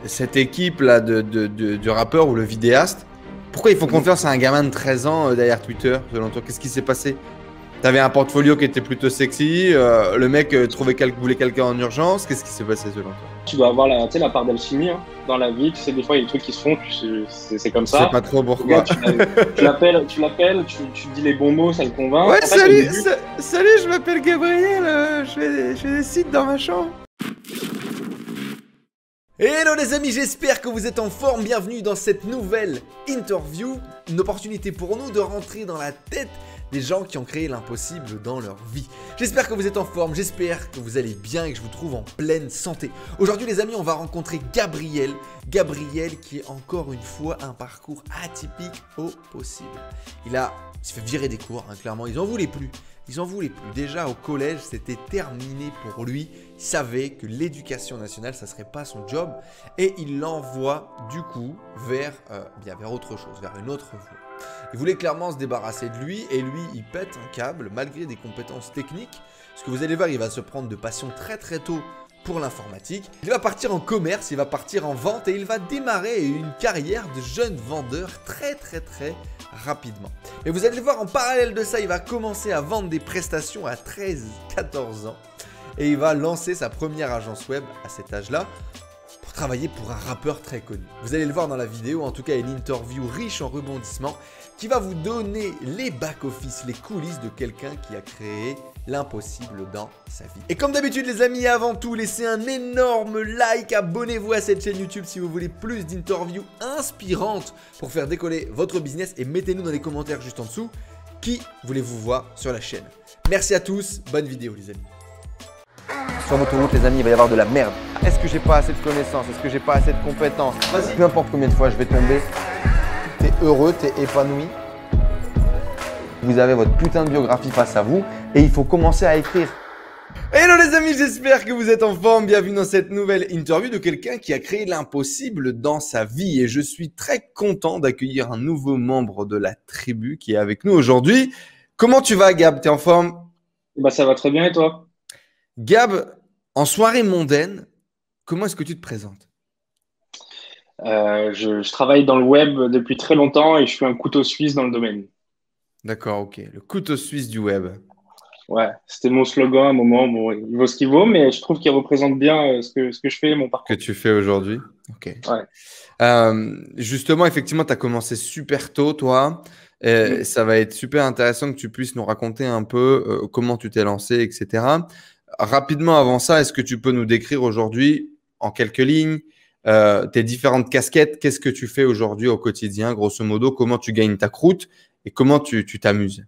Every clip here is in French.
cette équipe-là du rappeur ou le vidéaste, pourquoi ils font confiance à un gamin de 13 ans derrière Twitter, selon toi? Qu'est-ce qui s'est passé? T'avais un portfolio qui était plutôt sexy, le mec voulait quelqu'un en urgence. Qu'est-ce qui s'est passé selon toi? Tu dois avoir la part d'alchimie hein, dans la vie. Tu sais, des fois, il y a des trucs qui se font, c'est comme ça. Je sais pas trop pourquoi. Gars, tu l'appelles, tu dis les bons mots, ça le convainc. Ouais, en fait, salut, salut, je m'appelle Gabriel, je fais des sites dans ma chambre. Hello les amis, j'espère que vous êtes en forme. Bienvenue dans cette nouvelle interview. Une opportunité pour nous de rentrer dans la tête des gens qui ont créé l'impossible dans leur vie. J'espère que vous êtes en forme, j'espère que vous allez bien et que je vous trouve en pleine santé. Aujourd'hui les amis, on va rencontrer Gabriel. Gabriel qui est encore une fois un parcours atypique au possible. Il s'est fait virer des cours, hein, clairement, ils en voulaient plus. Ils en voulaient plus. Déjà au collège, c'était terminé pour lui. Il savait que l'éducation nationale, ça serait pas son job. Et il l'envoie du coup vers autre chose, vers une autre voie. Il voulait clairement se débarrasser de lui et lui, il pète un câble malgré des compétences techniques. Parce que vous allez voir, il va se prendre de passion très très tôt pour l'informatique. Il va partir en commerce, il va partir en vente et il va démarrer une carrière de jeune vendeur très rapidement. Et vous allez voir, en parallèle de ça, il va commencer à vendre des prestations à 13-14 ans. Et il va lancer sa première agence web à cet âge-là pour travailler pour un rappeur très connu. Vous allez le voir dans la vidéo, en tout cas une interview riche en rebondissements qui va vous donner les back-office, les coulisses de quelqu'un qui a créé l'impossible dans sa vie. Et comme d'habitude les amis, avant tout, laissez un énorme like, abonnez-vous à cette chaîne YouTube si vous voulez plus d'interviews inspirantes pour faire décoller votre business et mettez-nous dans les commentaires juste en dessous qui voulez-vous voir sur la chaîne. Merci à tous, bonne vidéo les amis. Sur votre route les amis, il va y avoir de la merde. Est-ce que j'ai pas assez de connaissances? Est-ce que j'ai pas assez de compétences? Peu importe combien de fois je vais tomber, t'es heureux, t'es épanoui. Vous avez votre putain de biographie face à vous et il faut commencer à écrire. Hello les amis, j'espère que vous êtes en forme. Bienvenue dans cette nouvelle interview de quelqu'un qui a créé l'impossible dans sa vie. Et je suis très content d'accueillir un nouveau membre de la tribu qui est avec nous aujourd'hui. Comment tu vas Gab? T'es en forme? Bah, ça va très bien et toi? Gab, en soirée mondaine, comment est-ce que tu te présentes? Je travaille dans le web depuis très longtemps et je suis un couteau suisse dans le domaine. D'accord, ok. Le couteau suisse du web. Ouais, c'était mon slogan à un moment. Bon, il vaut ce qu'il vaut, mais je trouve qu'il représente bien ce que je fais et mon parcours. Que tu fais aujourd'hui. Ok. Ouais. Justement, effectivement, tu as commencé super tôt, toi. Ça va être super intéressant que tu puisses nous raconter un peu comment tu t'es lancé, etc. Rapidement avant ça, est-ce que tu peux nous décrire aujourd'hui, en quelques lignes, tes différentes casquettes? Qu'est-ce que tu fais aujourd'hui au quotidien, grosso modo? Comment tu gagnes ta croûte et comment tu t'amuses?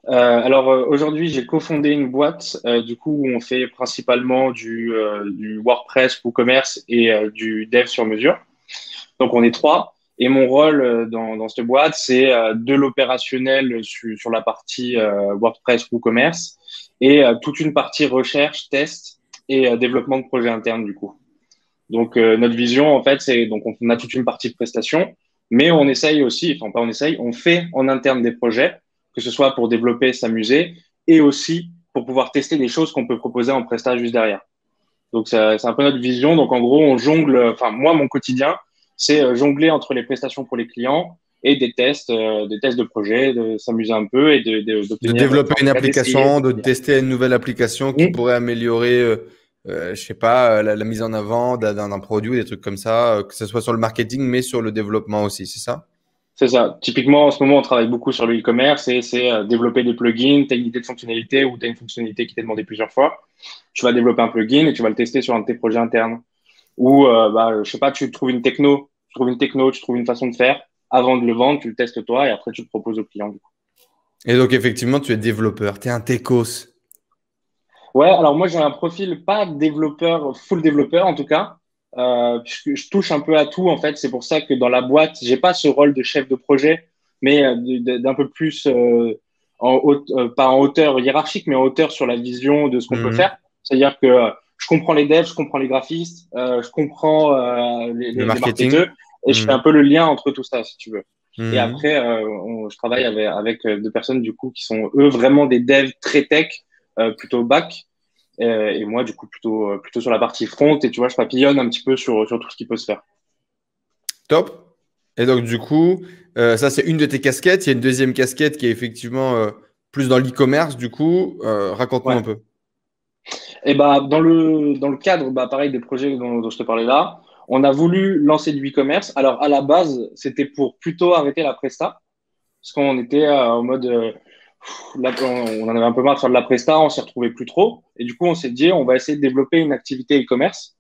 Alors aujourd'hui, j'ai cofondé une boîte du coup où on fait principalement du WordPress, WooCommerce et du dev sur mesure. Donc on est trois et mon rôle dans cette boîte, c'est de l'opérationnel sur la partie WordPress, WooCommerce et toute une partie recherche, test et développement de projets internes du coup. Donc notre vision en fait, c'est donc on a toute une partie de prestation, mais on essaye aussi, enfin pas on essaye, on fait en interne des projets, que ce soit pour développer, s'amuser, et aussi pour pouvoir tester des choses qu'on peut proposer en prestat juste derrière. Donc, c'est un peu notre vision. Donc, en gros, on jongle, enfin, moi, mon quotidien, c'est jongler entre les prestations pour les clients et des tests de projet, de s'amuser un peu et De d'obtenir… développer une application, de tester une nouvelle application qui pourrait améliorer, je sais pas, la mise en avant d'un produit, des trucs comme ça, que ce soit sur le marketing, mais sur le développement aussi, c'est ça? C'est ça. Typiquement, en ce moment, on travaille beaucoup sur le e-commerce et c'est développer des plugins. Tu as une idée de fonctionnalité ou tu as une fonctionnalité qui t'est demandée plusieurs fois. Tu vas développer un plugin et tu vas le tester sur un de tes projets internes. Ou, je sais pas, tu trouves une techno, tu trouves une façon de faire. Avant de le vendre, tu le testes toi et après, tu le proposes au client. Et donc, effectivement, tu es développeur, tu es un techos. Ouais, alors moi, j'ai un profil pas développeur, full développeur en tout cas. Puisque je touche un peu à tout en fait. C'est pour ça que dans la boîte, j'ai pas ce rôle de chef de projet, mais d'un peu plus pas en hauteur hiérarchique, mais en hauteur sur la vision de ce qu'on peut faire. C'est-à-dire que je comprends les devs, je comprends les graphistes, je comprends les marketeurs et je fais un peu le lien entre tout ça, si tu veux. Et après, je travaille avec deux personnes du coup qui sont eux vraiment des devs très tech, plutôt back. Et moi, du coup, plutôt sur la partie front. Et tu vois, je papillonne un petit peu sur tout ce qui peut se faire. Top. Et donc, du coup, ça, c'est une de tes casquettes. Il y a une deuxième casquette qui est effectivement plus dans l'e-commerce. Du coup, raconte-nous Ouais. un peu. Et bah, dans le cadre, bah, pareil, des projets dont je te parlais là, on a voulu lancer du e-commerce. Alors, à la base, c'était pour plutôt arrêter la presta. Parce qu'on était en mode, là, on en avait un peu marre de faire de la presta, on s'y retrouvait plus trop. Et du coup, on s'est dit, on va essayer de développer une activité e-commerce.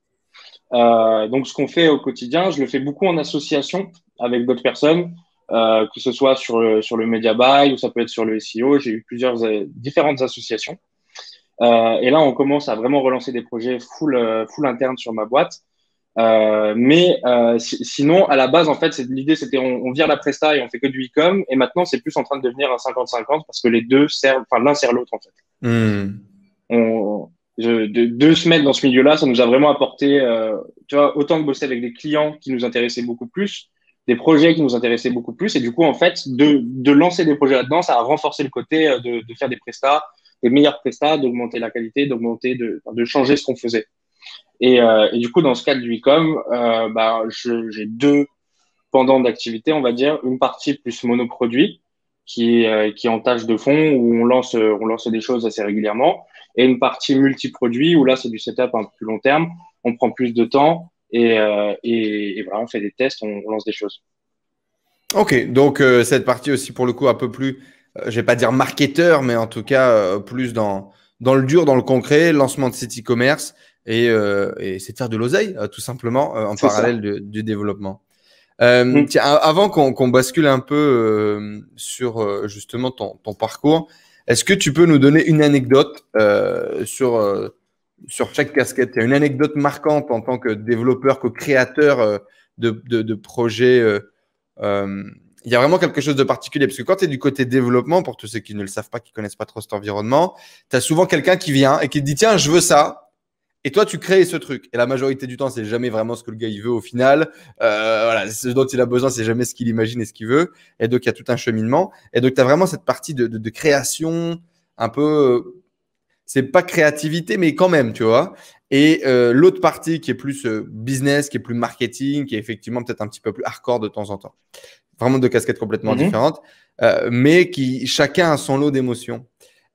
Donc, ce qu'on fait au quotidien, je le fais beaucoup en association avec d'autres personnes, que ce soit sur le Media Buy ou ça peut être sur le SEO. J'ai eu plusieurs différentes associations. Et là, on commence à vraiment relancer des projets full interne sur ma boîte. Sinon, à la base, en fait, l'idée, c'était on vire la presta et on fait que du e-com. Et maintenant, c'est plus en train de devenir un 50-50 parce que les deux servent, enfin, l'un sert l'autre, en fait. De se mettre dans ce milieu-là, ça nous a vraiment apporté, tu vois, autant de bosser avec des clients qui nous intéressaient beaucoup plus, des projets qui nous intéressaient beaucoup plus. Et du coup, en fait, de lancer des projets là-dedans, ça a renforcé le côté de faire des prestats, des meilleurs prestats, d'augmenter la qualité, de changer ce qu'on faisait. Et du coup, dans ce cadre du e-com, j'ai deux pendants d'activité, on va dire. Une partie plus monoproduit, qui est en tâche de fond, où on lance des choses assez régulièrement. Et une partie multiproduit, où là, c'est du setup un peu plus long terme. On prend plus de temps et voilà, on fait des tests, on lance des choses. Ok, donc cette partie aussi, pour le coup, un peu plus, je vais pas dire marketeur, mais en tout cas, plus dans le dur, dans le concret, lancement de site e-commerce et c'est de faire de l'oseille, tout simplement, en parallèle du développement. Tiens, avant qu'on bascule un peu sur justement ton parcours, est-ce que tu peux nous donner une anecdote sur chaque casquette? Il y a une anecdote marquante en tant que développeur, que créateur de projets. Il y a vraiment quelque chose de particulier parce que quand tu es du côté développement, pour tous ceux qui ne le savent pas, qui connaissent pas trop cet environnement, tu as souvent quelqu'un qui vient et qui te dit tiens, je veux ça. Et toi, tu crées ce truc. Et la majorité du temps, c'est jamais vraiment ce que le gars il veut au final. Voilà, ce dont il a besoin, c'est jamais ce qu'il imagine et ce qu'il veut. Et donc, il y a tout un cheminement. Et donc, tu as vraiment cette partie de création, un peu, c'est pas créativité, mais quand même, tu vois. Et l'autre partie qui est plus business, qui est plus marketing, qui est effectivement peut-être un petit peu plus hardcore de temps en temps. Vraiment deux casquettes complètement différentes, mais qui chacun a son lot d'émotions.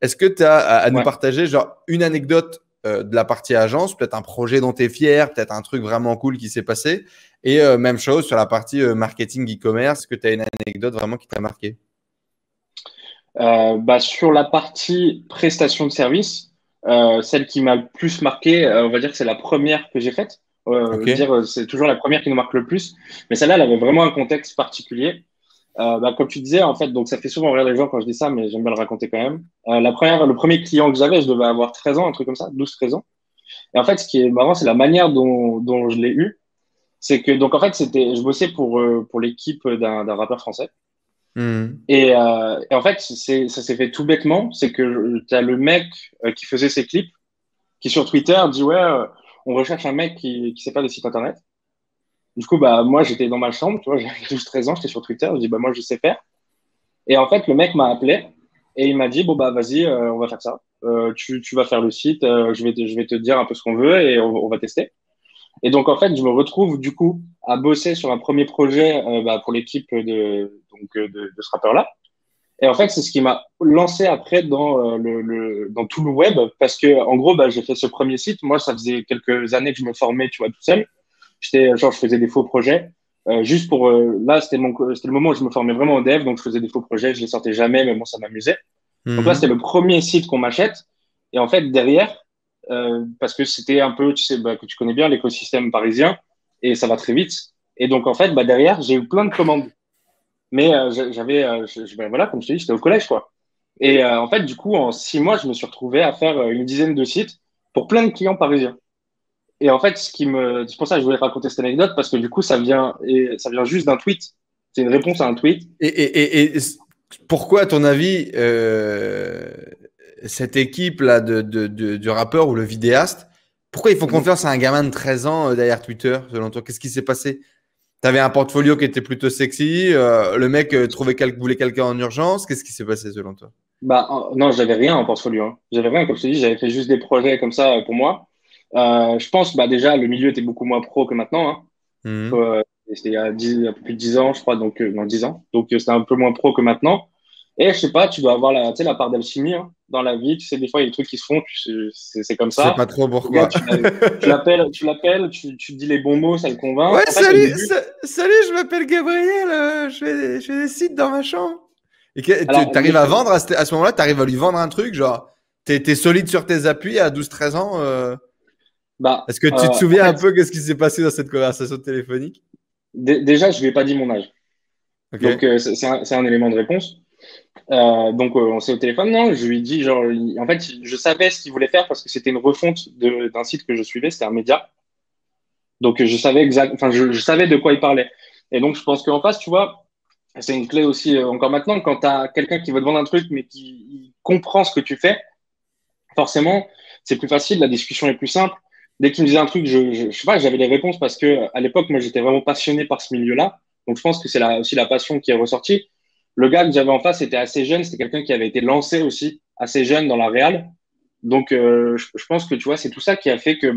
Est-ce que tu as à nous partager genre une anecdote de la partie agence, peut-être un projet dont tu es fier, peut-être un truc vraiment cool qui s'est passé, et même chose sur la partie marketing e-commerce, est-ce que tu as une anecdote vraiment qui t'a marqué? Sur la partie prestation de service, celle qui m'a le plus marqué, on va dire que c'est la première que j'ai faite. C'est toujours la première qui nous marque le plus. Mais celle-là, elle avait vraiment un contexte particulier. Comme tu disais, en fait, donc ça fait souvent rire les gens quand je dis ça, mais j'aime bien le raconter quand même. Le premier client que j'avais, je devais avoir 13 ans, un truc comme ça, 12-13 ans. Et en fait, ce qui est marrant, c'est la manière dont je l'ai eu. C'est que, donc en fait, je bossais pour l'équipe d'un rappeur français. Et en fait, ça s'est fait tout bêtement. C'est que tu as le mec qui faisait ses clips, qui sur Twitter dit ouais, on recherche un mec qui sait faire des sites internet. Du coup, moi, j'étais dans ma chambre, tu vois, j'avais 12-13 ans, j'étais sur Twitter, je dis moi, je sais faire. Et en fait, le mec m'a appelé et il m'a dit vas-y, on va faire ça. Tu vas faire le site, je vais te dire un peu ce qu'on veut et on va tester. Et donc, en fait, je me retrouve du coup à bosser sur un premier projet pour l'équipe de ce rappeur-là. Et en fait, c'est ce qui m'a lancé après dans tout le web parce que, en gros, j'ai fait ce premier site. Moi, ça faisait quelques années que je me formais, tu vois, tout seul. Je faisais des faux projets. Juste pour, là, c'était le moment où je me formais vraiment en dev. Donc, je faisais des faux projets. Je les sortais jamais, mais bon, ça m'amusait. Donc là, c'était le premier site qu'on m'achète. Et en fait, derrière, parce que c'était un peu, tu sais, que tu connais bien l'écosystème parisien et ça va très vite. Et donc, en fait, derrière, j'ai eu plein de commandes. Mais voilà, comme je te dis, j'étais au collège, quoi. Et en fait, du coup, en 6 mois, je me suis retrouvé à faire une dizaine de sites pour plein de clients parisiens. Et en fait, c'est pour ça que je voulais raconter cette anecdote parce que du coup, ça vient juste d'un tweet. C'est une réponse à un tweet. Et pourquoi, à ton avis, cette équipe-là du rappeur ou le vidéaste, pourquoi ils font confiance à un gamin de 13 ans derrière Twitter, selon toi? Qu'est-ce qui s'est passé? Tu avais un portfolio qui était plutôt sexy, le mec voulait quelqu'un en urgence. Qu'est-ce qui s'est passé selon toi? Non, j'avais rien en portfolio. Hein. J'avais rien, comme je te dis, j'avais fait juste des projets comme ça pour moi. Je pense, déjà, le milieu était beaucoup moins pro que maintenant. Hein. Mhm. C'était il y a un peu plus de 10 ans, je crois, donc non, 10 ans. Donc c'était un peu moins pro que maintenant. Et je sais pas, tu dois avoir tu sais, la part d'alchimie hein, dans la vie. Tu sais, des fois, il y a des trucs qui se font, c'est comme Je sais ça. pas trop Le gars, pourquoi. tu dis les bons mots, ça le convainc. Ouais, En fait, au salut, début, salut, je m'appelle Gabriel, je fais des sites dans ma chambre. Et tu alors, arrives à vendre à ce moment-là, tu arrives à lui vendre un truc, genre, t'es solide sur tes appuis à 12 13 ans. Est-ce que tu te en souviens un fait, peu qu'est-ce qui s'est passé dans cette conversation téléphonique? déjà, je lui ai pas dit mon âge. Donc, Ok. c'est un élément de réponse. Donc, on s'est au téléphone. Non, je lui ai dit, genre, en fait, je savais ce qu'il voulait faire parce que c'était une refonte d'un site que je suivais, c'était un média. Donc, je savais enfin, je savais de quoi il parlait. Et donc, je pense qu'en face, tu vois, c'est une clé aussi, encore maintenant, quand tu as quelqu'un qui veut te vendre un truc, mais qui il comprend ce que tu fais, forcément, c'est plus facile, la discussion est plus simple. Dès qu'il me disait un truc, je sais pas, j'avais les réponses parce que à l'époque, moi, j'étais vraiment passionné par ce milieu-là. Donc, je pense que c'est aussi la passion qui est ressortie. Le gars que j'avais en face était assez jeune, c'était quelqu'un qui avait été lancé aussi assez jeune dans la réal. Donc, je pense que tu vois, c'est tout ça qui a fait que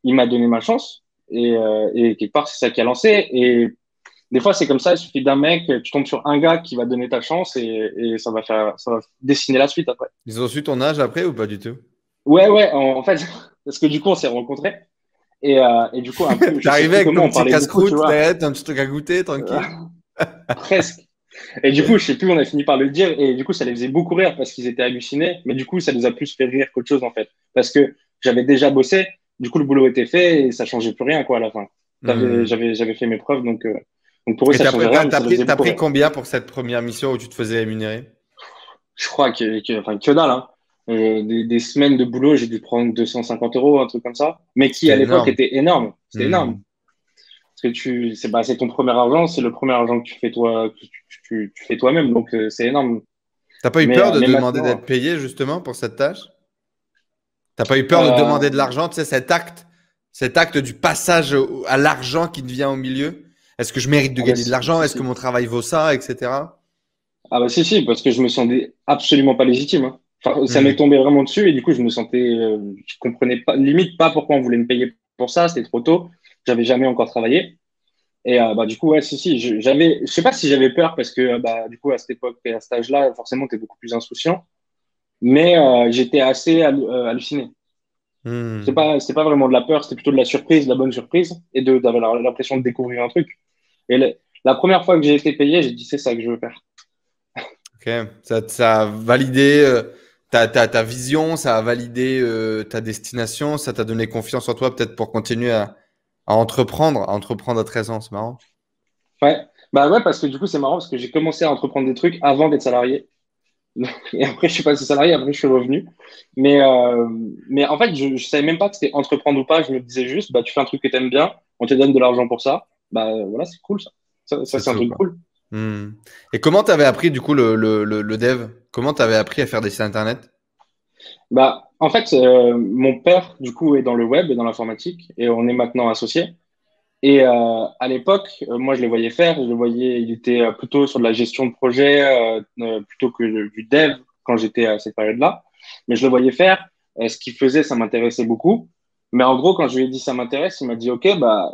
il m'a donné ma chance et quelque part, c'est ça qui a lancé. Et des fois, c'est comme ça, il suffit d'un mec, tu tombes sur un gars qui va donner ta chance et ça va dessiner la suite après. Ils ont su ton âge après ou pas du tout? Ouais, ouais, en fait, parce que du coup, on s'est rencontrés et du coup, un peu, je sais T'arrivais plus avec comment, ton on petit parlait beaucoup, tu casse-croûte, vois, t'as un petit truc à goûter, Euh, tranquille. presque. Et du coup, je sais plus, on a fini par le dire et du coup, ça les faisait beaucoup rire parce qu'ils étaient hallucinés, mais du coup, ça les a plus fait rire qu'autre chose en fait, parce que j'avais déjà bossé, du coup, le boulot était fait et ça changeait plus rien quoi à la fin. Hmm. J'avais fait mes preuves, donc pour eux, Et ça changeait rien, mais ça les faisait t'as beaucoup pris rire. combien pour cette première mission où tu te faisais rémunérer? Je crois enfin, que dalle, hein. Des semaines de boulot, j'ai dû prendre 250 euros, un truc comme ça, mais qui à C'était l'époque énorme. était énorme. C'était énorme. Hmm. Parce que c'est ton premier argent, c'est le premier argent que tu fais toi, que tu fais toi-même, donc c'est énorme. T'as pas eu peur de Mais demander maintenant, d'être payé justement pour cette tâche? T'as pas eu peur de demander de euh, l'argent, tu sais, cet acte du passage à l'argent qui devient au milieu? Est-ce que je mérite de ah bah gagner de l'argent? si, Est-ce que si. mon travail vaut ça, etc. Ah bah si, parce que je me sentais absolument pas légitime. Hein. Enfin, ça m'est Hmm. tombé vraiment dessus et du coup, je comprenais pas, limite pas pourquoi on voulait me payer pour ça. C'était trop tôt. J'avais jamais encore travaillé. Et du coup, ouais, si, je sais pas si j'avais peur parce que du coup, à cette époque et à cet âge-là, forcément, tu es beaucoup plus insouciant. Mais j'étais assez halluciné. Hmm. C'était pas vraiment de la peur, c'était plutôt de la surprise, de la bonne surprise et d'avoir l'impression de découvrir un truc. Et la première fois que j'ai été payé, j'ai dit c'est ça que je veux faire. Ok. Ça a validé ta vision, ça a validé ta destination, ça t'a donné confiance en toi peut-être pour continuer à entreprendre à 13 ans, c'est marrant. Ouais, bah ouais, parce que du coup, c'est marrant parce que j'ai commencé à entreprendre des trucs avant d'être salarié. Et après, je suis passé salarié, après, je suis revenu. Mais, euh, mais en fait, je savais même pas que c'était entreprendre ou pas. Je me disais juste, tu fais un truc que tu aimes bien, on te donne de l'argent pour ça. Voilà, c'est cool ça. Ça C'est c'est un tout, truc quoi. cool. Hmm. Et comment t'avais appris du coup le dev? Comment t'avais appris à faire des sites internet? En fait, mon père, du coup, est dans le web et dans l'informatique et on est maintenant associés. Et à l'époque, moi, je le voyais faire. Je le voyais, il était plutôt sur de la gestion de projet plutôt que du dev quand j'étais à cette période-là. Mais je le voyais faire. Ce qu'il faisait, ça m'intéressait beaucoup. Mais en gros, quand je lui ai dit ça m'intéresse, il m'a dit OK,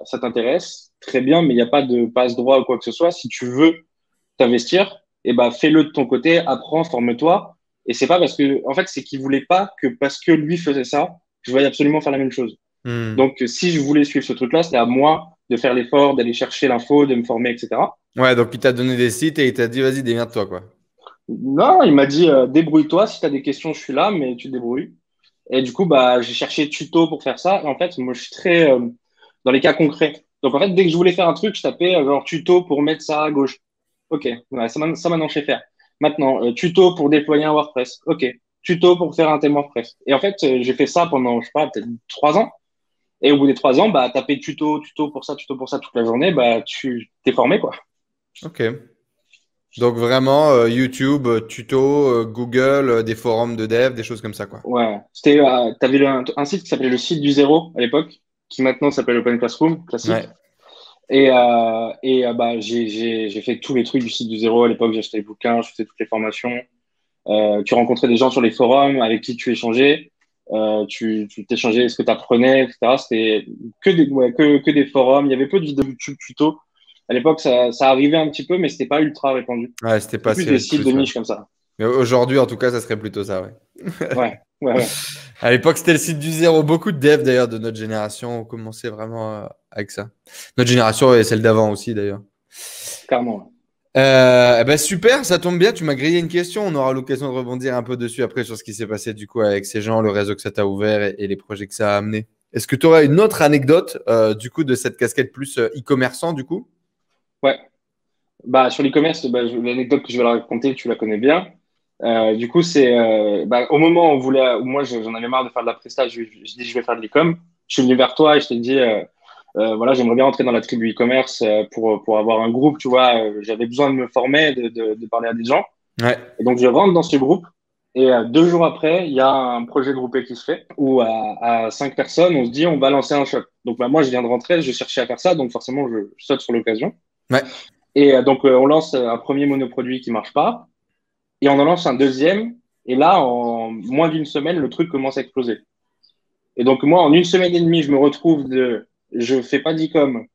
ça t'intéresse, très bien, mais il n'y a pas de passe-droit ou quoi que ce soit. Si tu veux t'investir, et fais-le de ton côté, apprends, forme-toi. Et c'est pas parce que, en fait, c'est qu'il voulait pas que parce que lui faisait ça, je veuille absolument faire la même chose. Hmm. Donc, si je voulais suivre ce truc-là, c'était à moi de faire l'effort, d'aller chercher l'info, de me former, etc. Ouais, donc il t'a donné des sites et il t'a dit vas-y, démerde-toi, quoi. Non, il m'a dit débrouille-toi, si tu as des questions, je suis là, mais tu te débrouilles. Et du coup, j'ai cherché tuto pour faire ça. Et en fait, moi, je suis très dans les cas concrets. Donc, en fait, dès que je voulais faire un truc, je tapais genre tuto pour mettre ça à gauche. OK, ouais, ça maintenant, je sais faire. Maintenant, tuto pour déployer un WordPress. OK, tuto pour faire un thème WordPress. Et en fait, j'ai fait ça pendant, je sais pas, peut-être 3 ans. Et au bout des 3 ans, taper tuto pour ça toute la journée, tu t'es formé, quoi. Ok. Donc vraiment YouTube, tuto, Google, des forums de dev, des choses comme ça, quoi. Ouais. T'avais un site qui s'appelait le site du zéro à l'époque, qui maintenant s'appelle Open Classroom, classique. Ouais. J'ai fait tous les trucs du site du zéro à l'époque. J'ai acheté les bouquins, je faisais toutes les formations. Tu rencontrais des gens sur les forums avec qui tu échangeais. Tu t'échangeais ce que tu apprenais, etc. C'était que des forums. Il y avait peu de vidéos YouTube tuto. À l'époque, ça arrivait un petit peu, mais c'était pas ultra répandu. Ouais, c'était C'était pas plus si des riche sites que de ça. niche comme ça. Mais aujourd'hui, en tout cas, ça serait plutôt ça, ouais. Ouais, ouais, ouais, À l'époque, c'était le site du zéro. Beaucoup de devs, d'ailleurs, de notre génération ont commencé vraiment avec ça. Notre génération et celle d'avant aussi, d'ailleurs. carrément. Eh ben super, ça tombe bien, tu m'as grillé une question. On aura l'occasion de rebondir un peu dessus après sur ce qui s'est passé du coup avec ces gens, le réseau que ça t'a ouvert et les projets que ça a amené. Est-ce que tu aurais une autre anecdote du coup de cette casquette plus e-commerçant du coup? Ouais. Bah, sur l'e-commerce, l'anecdote que je vais la raconter, tu la connais bien. Du coup, c'est au moment où moi j'en avais marre de faire de la presta, je dis je vais faire de l'e-com. Je suis venu vers toi et je t'ai dit voilà, j'aimerais bien entrer dans la tribu e-commerce pour avoir un groupe, tu vois. J'avais besoin de me former, de parler à des gens. Ouais. Et donc je rentre dans ce groupe et 2 jours après, il y a un projet groupé qui se fait où à 5 personnes, on se dit on va lancer un shop. Donc moi je viens de rentrer, je cherchais à faire ça, donc forcément je saute sur l'occasion. Ouais. Et donc on lance un premier monoproduit qui marche pas. Et on en lance un deuxième. Et là, en moins d'une semaine, le truc commence à exploser. Et donc, moi, en une semaine et demie, je me retrouve je fais pas d'e-com,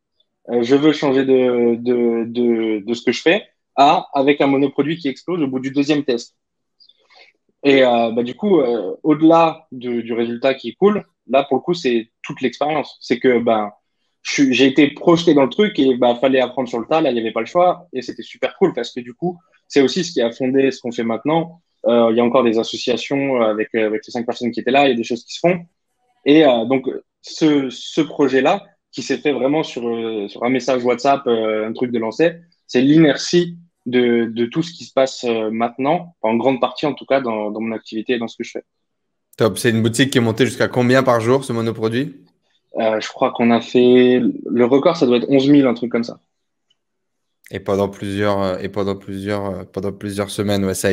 je veux changer de ce que je fais, avec un monoproduit qui explose au bout du deuxième test. Et du coup, au-delà du résultat qui est cool, là, pour le coup, c'est toute l'expérience. C'est que j'ai été projeté dans le truc et fallait apprendre sur le tas. Là, il n'y avait pas le choix. Et c'était super cool parce que du coup, c'est aussi ce qui a fondé ce qu'on fait maintenant. Il y a encore des associations avec les 5 personnes qui étaient là. Il y a des choses qui se font. Et donc, ce projet-là, qui s'est fait vraiment sur un message WhatsApp, un truc de lancer, c'est l'inertie de tout ce qui se passe maintenant, en grande partie en tout cas dans mon activité et dans ce que je fais. Top. C'est une boutique qui est montée jusqu'à combien par jour ce monoproduit? Je crois qu'on a fait le record, ça doit être 11 000, un truc comme ça. Et pendant plusieurs semaines, ouais, ça a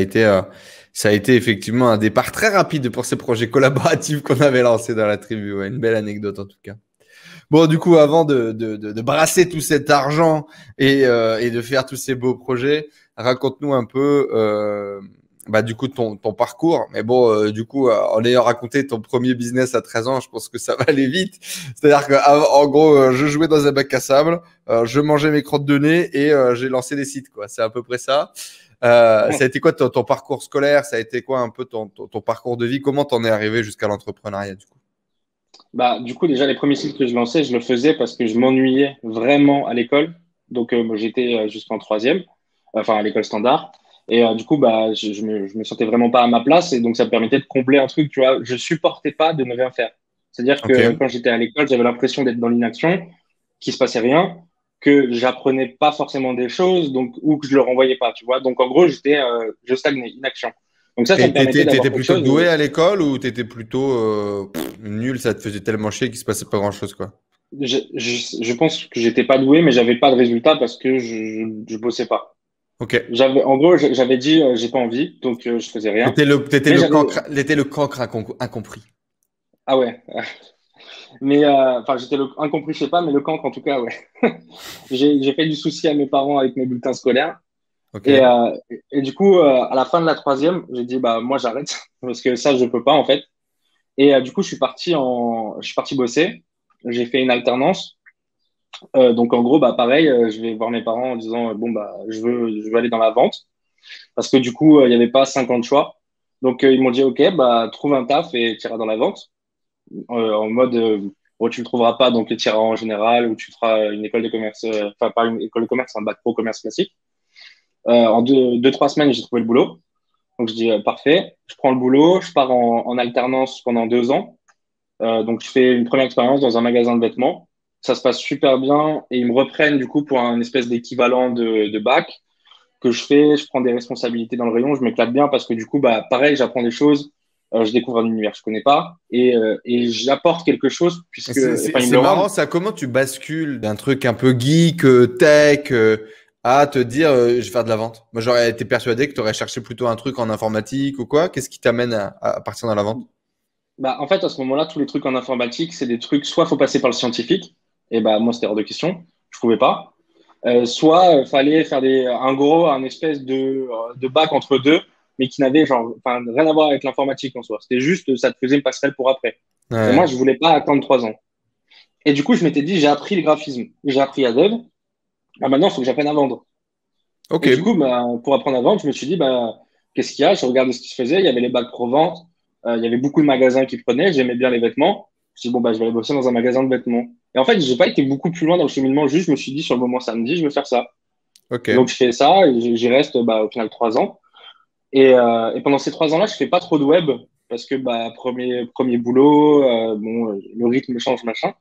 été effectivement un départ très rapide pour ces projets collaboratifs qu'on avait lancés dans la tribu. Ouais, une belle anecdote en tout cas. Bon, du coup, avant de brasser tout cet argent et de faire tous ces beaux projets, raconte-nous un peu du coup ton parcours. Mais bon, du coup, en ayant raconté ton premier business à 13 ans, je pense que ça va aller vite. C'est-à-dire qu'en gros, je jouais dans un bac à sable, je mangeais mes crottes de nez et j'ai lancé des sites, quoi. C'est à peu près ça. Ça a été quoi ton parcours scolaire? Ça a été quoi un peu ton parcours de vie? Comment t'en es arrivé jusqu'à l'entrepreneuriat, du coup? Du coup, déjà, les premiers sites que je lançais, je le faisais parce que je m'ennuyais vraiment à l'école. Donc, moi, j'étais jusqu'en troisième, enfin à l'école standard. Et du coup, je me sentais vraiment pas à ma place. Et donc, ça me permettait de combler un truc, tu vois. Je supportais pas de ne rien faire. C'est-à-dire que Ok. quand j'étais à l'école, j'avais l'impression d'être dans l'inaction, qu'il se passait rien, que j'apprenais pas forcément des choses, donc, ou que je le renvoyais pas, tu vois. Donc, en gros, je stagnais, inaction. Donc ça Et me permettait t'étais d'avoir quelque plutôt chose. doué à l'école ou t'étais plutôt nul, ça te faisait tellement chier qu'il se passait pas grand-chose, quoi. Je pense que j'étais pas doué, mais j'avais pas de résultat parce que je bossais pas. Ok. En gros, j'avais dit, j'ai pas envie, donc je faisais rien. T'étais Mais le j'avais, cancre, t'étais le cancre incompris. ah ouais. Mais enfin, j'étais le incompris, je sais pas, mais le cancre en tout cas, ouais. J'ai fait du souci à mes parents avec mes bulletins scolaires. Ok. Et du coup, à la fin de la troisième, j'ai dit, moi j'arrête parce que ça, je peux pas en fait. Et du coup, je suis parti bosser. J'ai fait une alternance. Donc en gros, pareil, je vais voir mes parents en disant, je veux aller dans la vente parce que du coup, il n'y avait pas 50 choix. Donc ils m'ont dit, OK, trouve un taf et tu iras dans la vente. En mode, bon, tu le trouveras pas, donc tu iras en général ou tu feras une école de commerce, enfin pas une école de commerce, un bac pro commerce classique. En 2, 3 semaines, j'ai trouvé le boulot. Donc je dis, parfait, je prends le boulot, je pars en alternance pendant 2 ans. Donc je fais une première expérience dans un magasin de vêtements. Ça se passe super bien et ils me reprennent du coup pour un espèce d'équivalent de bac que je prends des responsabilités dans le rayon, je m'éclate bien parce que du coup, pareil, j'apprends des choses, je découvre un univers que je connais pas et j'apporte quelque chose puisque, enfin, ils me C'est le marrant, rendent. ça. Comment tu bascules d'un truc un peu geek, tech, à te dire je vais faire de la vente? Moi, j'aurais été persuadé que tu aurais cherché plutôt un truc en informatique ou quoi. Qu'est-ce qui t'amène à partir dans la vente? En fait, à ce moment-là, tous les trucs en informatique, c'est des trucs, soit faut passer par le scientifique, et moi, c'était hors de question, je pouvais pas. Soit fallait faire un espèce de bac entre deux, mais qui n'avait genre, enfin, rien à voir avec l'informatique en soi. C'était juste, ça te faisait une passerelle pour après. Et moi, je voulais pas attendre 3 ans. Et du coup, je m'étais dit, j'ai appris le graphisme, j'ai appris Adobe. Ah, maintenant, il faut que j'apprenne à vendre. Ok. Et du coup, bah, pour apprendre à vendre, je me suis dit, bah, qu'est-ce qu'il y a? Je regardais ce qui se faisait. Il y avait les bacs pro-vente. Il y avait beaucoup de magasins qui prenaient. J'aimais bien les vêtements. Je me suis dit, bon, bah, je vais aller bosser dans un magasin de vêtements. Et en fait, j'ai pas été beaucoup plus loin dans le cheminement. Juste, je me suis dit, sur le moment samedi, je vais faire ça. Ok. Et donc, je fais ça et j'y reste, bah, au final, 3 ans. Et pendant ces 3 ans-là, je fais pas trop de web parce que, bah, premier boulot, bon, le rythme change, machin.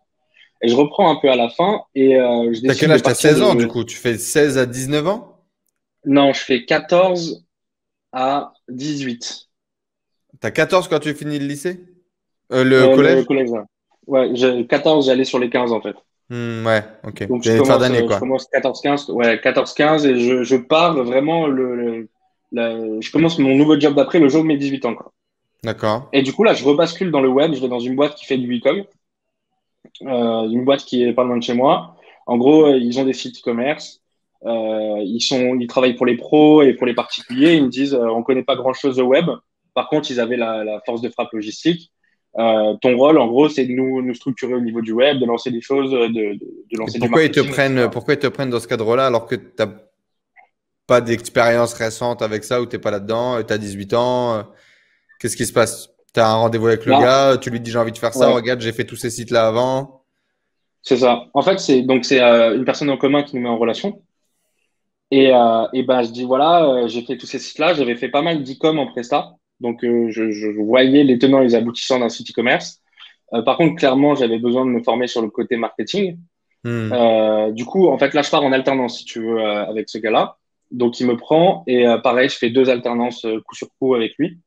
Et je reprends un peu à la fin et je T'as décide quel de âge? T'as partir 16 ans, de. du coup. Tu fais 16 à 19 ans? Non, je fais 14 à 18. T'as 14 quand tu finis le lycée? Le Le collège? collège, ouais. Ouais, 14, j'allais sur les 15 en fait. Ouais, ok. Donc T'es fin d'année, je quoi. commence 14-15, ouais, 14-15 et je pars vraiment je commence mon nouveau job d'après le jour de mes 18 ans, quoi. D'accord. Et du coup, là, je rebascule dans le web, je vais dans une boîte qui fait du e-com, une boîte qui est pas loin de chez moi. En gros, ils ont des sites e-commerce, ils travaillent pour les pros et pour les particuliers. Ils me disent, on connaît pas grand-chose au web. Par contre, ils avaient la force de frappe logistique. Ton rôle, en gros, c'est de nous structurer au niveau du web, de lancer des choses, de Et lancer du marketing, etc. pourquoi ils te prennent dans ce cadre-là alors que t'as pas d'expérience récente avec ça ou t'es pas là-dedans, t'as 18 ans, qu'est-ce qui se passe? T'as un rendez-vous avec le Là, gars, tu lui dis j'ai envie de faire ça, ouais, regarde, j'ai fait tous ces sites-là avant. c'est ça. En fait, c'est une personne en commun qui nous met en relation. Et ben, je dis voilà, j'ai fait tous ces sites-là, j'avais fait pas mal d'e-com en presta. Donc, je voyais les tenants et les aboutissants d'un site e-commerce. Par contre, clairement, j'avais besoin de me former sur le côté marketing. Hmm. Du coup, en fait, là, je pars en alternance, si tu veux, avec ce gars-là. Donc, il me prend et pareil, je fais 2 alternances coup sur coup avec lui.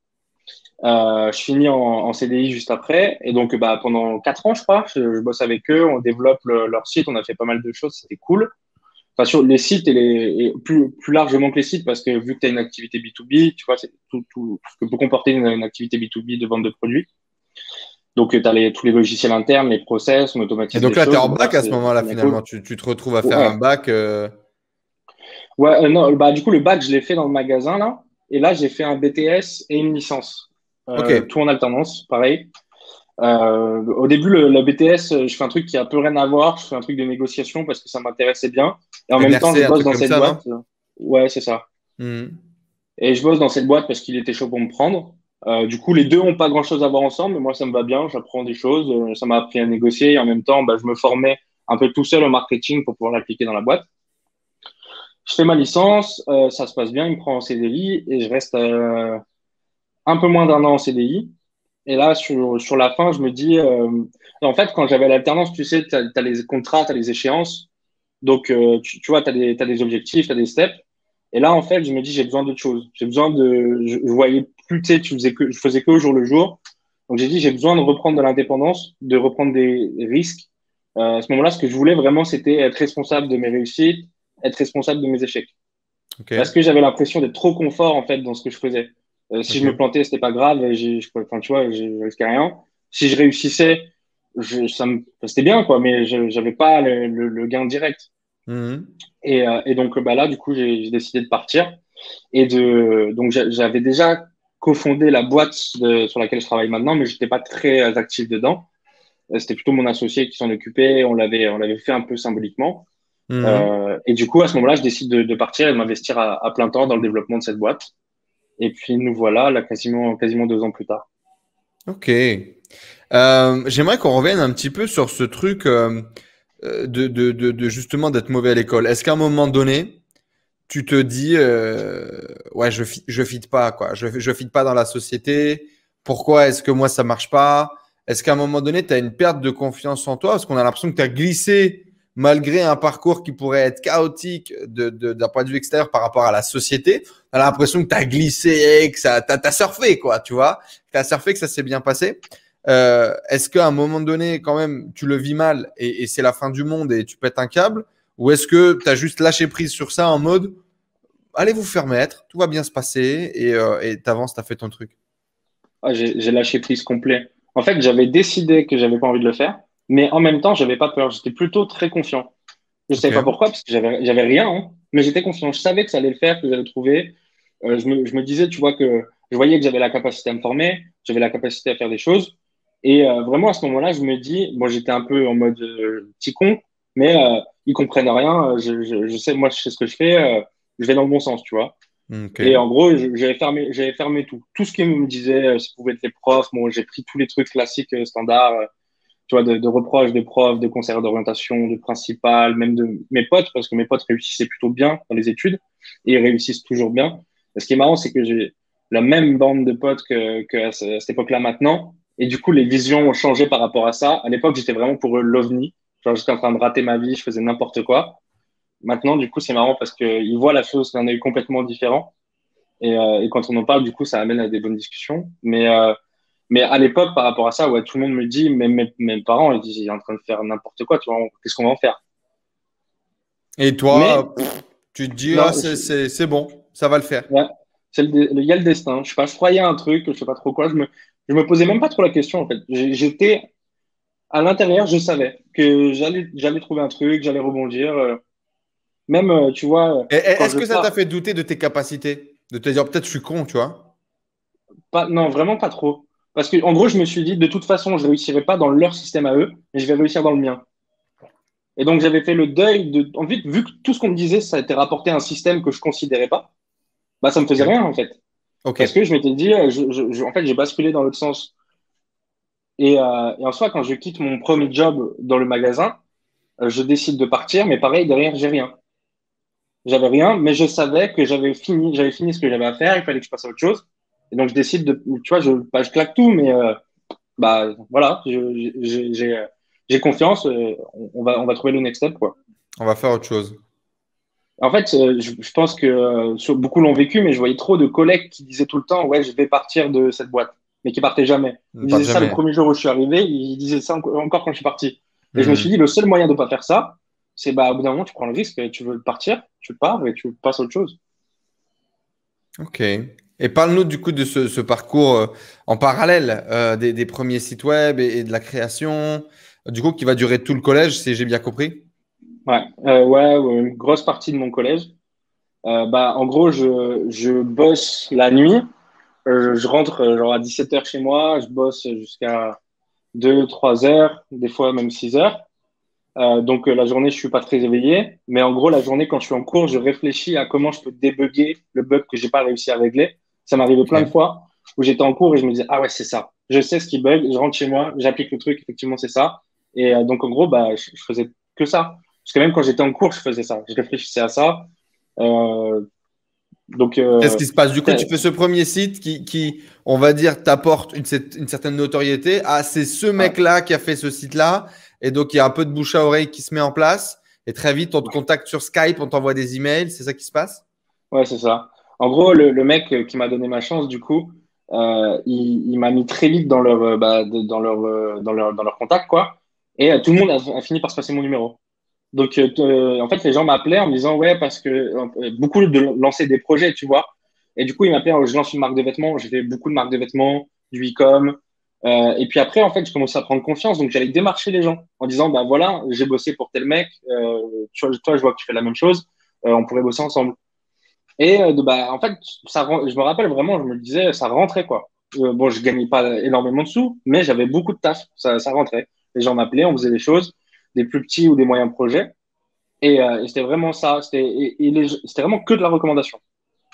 Je finis en CDI juste après. Et donc, bah, pendant 4 ans, je crois, je bosse avec eux, on développe leur site, on a fait pas mal de choses, c'était cool. Enfin, sur les sites et plus largement que les sites, parce que vu que tu as une activité B2B, tu vois, c'est tout ce que peut comporter une activité B2B de vente de produits. Donc, tu as tous les logiciels internes, les process, on Et automatise donc des là, t'es choses. en Voilà, bac à ce moment-là c'est bien cool. finalement. Tu te retrouves à faire un Ouais, bac. ouais, non, bah, du coup, le bac, je l'ai fait dans le magasin, là. Et là, j'ai fait un BTS et une licence. Ok. Tout en alternance, pareil. Au début, le BTS, je fais un truc qui a peu rien à voir. Je fais un truc de négociation parce que ça m'intéressait bien. Et en même temps, NRC, je un bosse truc dans comme cette ça, boîte. non? Ouais, c'est ça. Hmm. Et je bosse dans cette boîte parce qu'il était chaud pour me prendre. Du coup, les deux ont pas grand-chose à voir ensemble, mais moi, ça me va bien. J'apprends des choses. Ça m'a appris à négocier. Et en même temps, bah, je me formais un peu tout seul au marketing pour pouvoir l'appliquer dans la boîte. Je fais ma licence. Ça se passe bien. Il me prend en CDI et je reste un peu moins d'1 an en CDI. Et là, sur la fin, je me dis, en fait, quand j'avais l'alternance, tu sais, tu as les contrats, tu as les échéances. Donc, tu vois, tu as des objectifs, tu as des steps. Et là, en fait, je me dis, j'ai besoin d'autre chose. J'ai besoin de. Je voyais plus, tu sais, je faisais que au jour le jour. Donc, j'ai dit, j'ai besoin de reprendre de l'indépendance, de reprendre des risques. À ce moment-là, ce que je voulais vraiment, c'était être responsable de mes réussites, être responsable de mes échecs. Ok. Parce que j'avais l'impression d'être trop confort, en fait, dans ce que je faisais. Si je me Ok. plantais, c'était pas grave, enfin, tu vois, je risquais rien. Si je réussissais, c'était bien, quoi, mais je j'avais pas le gain direct. Hmm. Et donc, bah là, du coup, j'ai décidé de partir. Donc, j'avais déjà cofondé la boîte sur laquelle je travaille maintenant, mais j'étais pas très actif dedans. C'était plutôt mon associé qui s'en occupait. On l'avait fait un peu symboliquement. Hmm. Et du coup, à ce moment-là, je décide de partir et de m'investir à plein temps dans le développement de cette boîte. Et puis, nous voilà, là, quasiment 2 ans plus tard. Ok. J'aimerais qu'on revienne un petit peu sur ce truc de justement d'être mauvais à l'école. Est-ce qu'à un moment donné, tu te dis ouais, je fit pas quoi, je fit pas dans la société. Pourquoi est-ce que moi ça marche pas? Est-ce qu'à un moment donné, tu as une perte de confiance en toi parce qu'on a l'impression que tu as glissé malgré un parcours qui pourrait être chaotique d'un point de vue extérieur par rapport à la société. On a l'impression que tu as glissé, que t'as surfé quoi, tu vois, tu as surfé, que ça s'est bien passé. Est-ce qu'à un moment donné, quand même, tu le vis mal et c'est la fin du monde et tu pètes un câble? Ou est-ce que tu as juste lâché prise sur ça en mode allez vous faire mettre, tout va bien se passer et t'avances, t'as fait ton truc. Ah, j'ai lâché prise complet. En fait, j'avais décidé que j'avais pas envie de le faire, mais en même temps, j'avais pas peur. J'étais plutôt très confiant. Je Ok. savais pas pourquoi, parce que j'avais rien, hein, mais j'étais confiant. Je savais que ça allait le faire, que j'allais le trouver. je me disais, tu vois, que je voyais que j'avais la capacité à me former, j'avais la capacité à faire des choses. Et vraiment, à ce moment-là, je me dis, bon, j'étais un peu en mode petit con, mais ils comprennent rien. Je sais, moi, je sais ce que je fais. Je vais dans le bon sens, tu vois. Ok. Et en gros, j'avais fermé tout. Tout ce qu'ils me disaient, ça pouvait être les profs. Bon, j'ai pris tous les trucs classiques, standards, tu vois, de reproches des profs, de conseillers d'orientation, de principal, même de mes potes, parce que mes potes réussissaient plutôt bien dans les études et ils réussissent toujours bien. Et ce qui est marrant, c'est que j'ai la même bande de potes que à cette époque-là maintenant. Et du coup, les visions ont changé par rapport à ça. À l'époque, j'étais vraiment pour eux l'ovni. Genre, j'étais en train de rater ma vie, je faisais n'importe quoi. Maintenant, du coup, c'est marrant parce qu'ils voient la chose d'un œil complètement différent. Et quand on en parle, du coup, ça amène à des bonnes discussions. Mais à l'époque, par rapport à ça, ouais, tout le monde me dit, même mes parents, ils disent, il est en train de faire n'importe quoi, tu vois, qu'est-ce qu'on va en faire? Et Mais, toi, tu te dis, ah, non, c'est bon, ça va le faire. ouais, il y a le destin. Je sais pas, je croyais à un truc, je sais pas trop quoi. Je me posais même pas trop la question, en fait. J'étais à l'intérieur, je savais que j'allais trouver un truc, j'allais rebondir. Même, tu vois, quand Est-ce je que ça t'a pars, fait douter de tes capacités? De te dire, peut-être je suis con, tu vois? pas, non, vraiment pas trop. Parce que, en gros, je me suis dit, de toute façon, je réussirai pas dans leur système à eux, mais je vais réussir dans le mien. Et donc, j'avais fait le deuil de. En fait, vu que tout ce qu'on me disait, ça a été rapporté à un système que je considérais pas, bah, ça me faisait Ok. rien, en fait. Ok. Parce que je m'étais dit, en fait, j'ai basculé dans l'autre sens. Et en soi, quand je quitte mon premier job dans le magasin, je décide de partir, mais pareil, derrière, j'ai rien. J'avais rien, mais je savais que j'avais fini ce que j'avais à faire, il fallait que je passe à autre chose. Et donc, je décide de. Tu vois, pas, je claque tout, mais bah, voilà, j'ai confiance, on va trouver le next step, quoi. On va faire autre chose. En fait, je pense que beaucoup l'ont vécu, mais je voyais trop de collègues qui disaient tout le temps, ouais, je vais partir de cette boîte, mais qui partaient jamais. Ne Ils parte disaient ça le jamais. premier jour où je suis arrivé, ils disaient ça encore quand je suis parti. Et je me suis Mhm. dit, le seul moyen de pas faire ça, c'est bah, au bout d'un moment, tu prends le risque, tu veux partir, tu pars et tu passes à autre chose. Ok. Et parle-nous du coup de ce parcours en parallèle des premiers sites web et de la création, du coup qui va durer tout le collège, si j'ai bien compris. Ouais, ouais, une grosse partie de mon collège. Bah, en gros, je bosse la nuit. Je rentre genre à 17 heures chez moi, je bosse jusqu'à 2, 3 heures, des fois même 6 heures. Donc la journée, je suis pas très éveillé, mais en gros, la journée, quand je suis en cours, je réfléchis à comment je peux débugger le bug que j'ai pas réussi à régler. Ça m'arrivait plein de Ok. fois où j'étais en cours et je me disais, ah ouais, c'est ça. Je sais ce qui bug, je rentre chez moi, j'applique le truc, effectivement, c'est ça. Et donc en gros, bah, je faisais que ça. Parce que même quand j'étais en cours, je faisais ça. Je réfléchissais à ça. Euh, donc, Qu'est-ce qui se passe? Du coup, tu fais ce premier site on va dire, t'apporte une certaine notoriété. Ah, c'est ce ouais, mec-là qui a fait ce site-là. Et donc, il y a un peu de bouche à oreille qui se met en place. Et très vite, on te contacte sur Skype, on t'envoie des emails. C'est ça qui se passe? ouais, c'est ça. En gros, le mec qui m'a donné ma chance, du coup, il m'a mis très vite dans leur, dans leur contact, quoi. Et tout le monde a fini par se passer mon numéro. Donc, en fait, les gens m'appelaient en me disant, ouais, parce que beaucoup de lancer des projets, tu vois. Et du coup, ils m'appelaient, je lance une marque de vêtements. J'ai fait beaucoup de marques de vêtements, du e-com. Et puis après, en fait, je commençais à prendre confiance. Donc, j'allais démarcher les gens en disant, bah voilà, j'ai bossé pour tel mec. Toi, je vois que tu fais la même chose. On pourrait bosser ensemble. Et bah, en fait, je me rappelle vraiment, je me disais, ça rentrait quoi. Bon, je gagnais pas énormément de sous, mais j'avais beaucoup de taf, ça rentrait. Les gens m'appelaient, on faisait des choses, des plus petits ou des moyens projets. Et c'était vraiment ça, c'était vraiment que de la recommandation.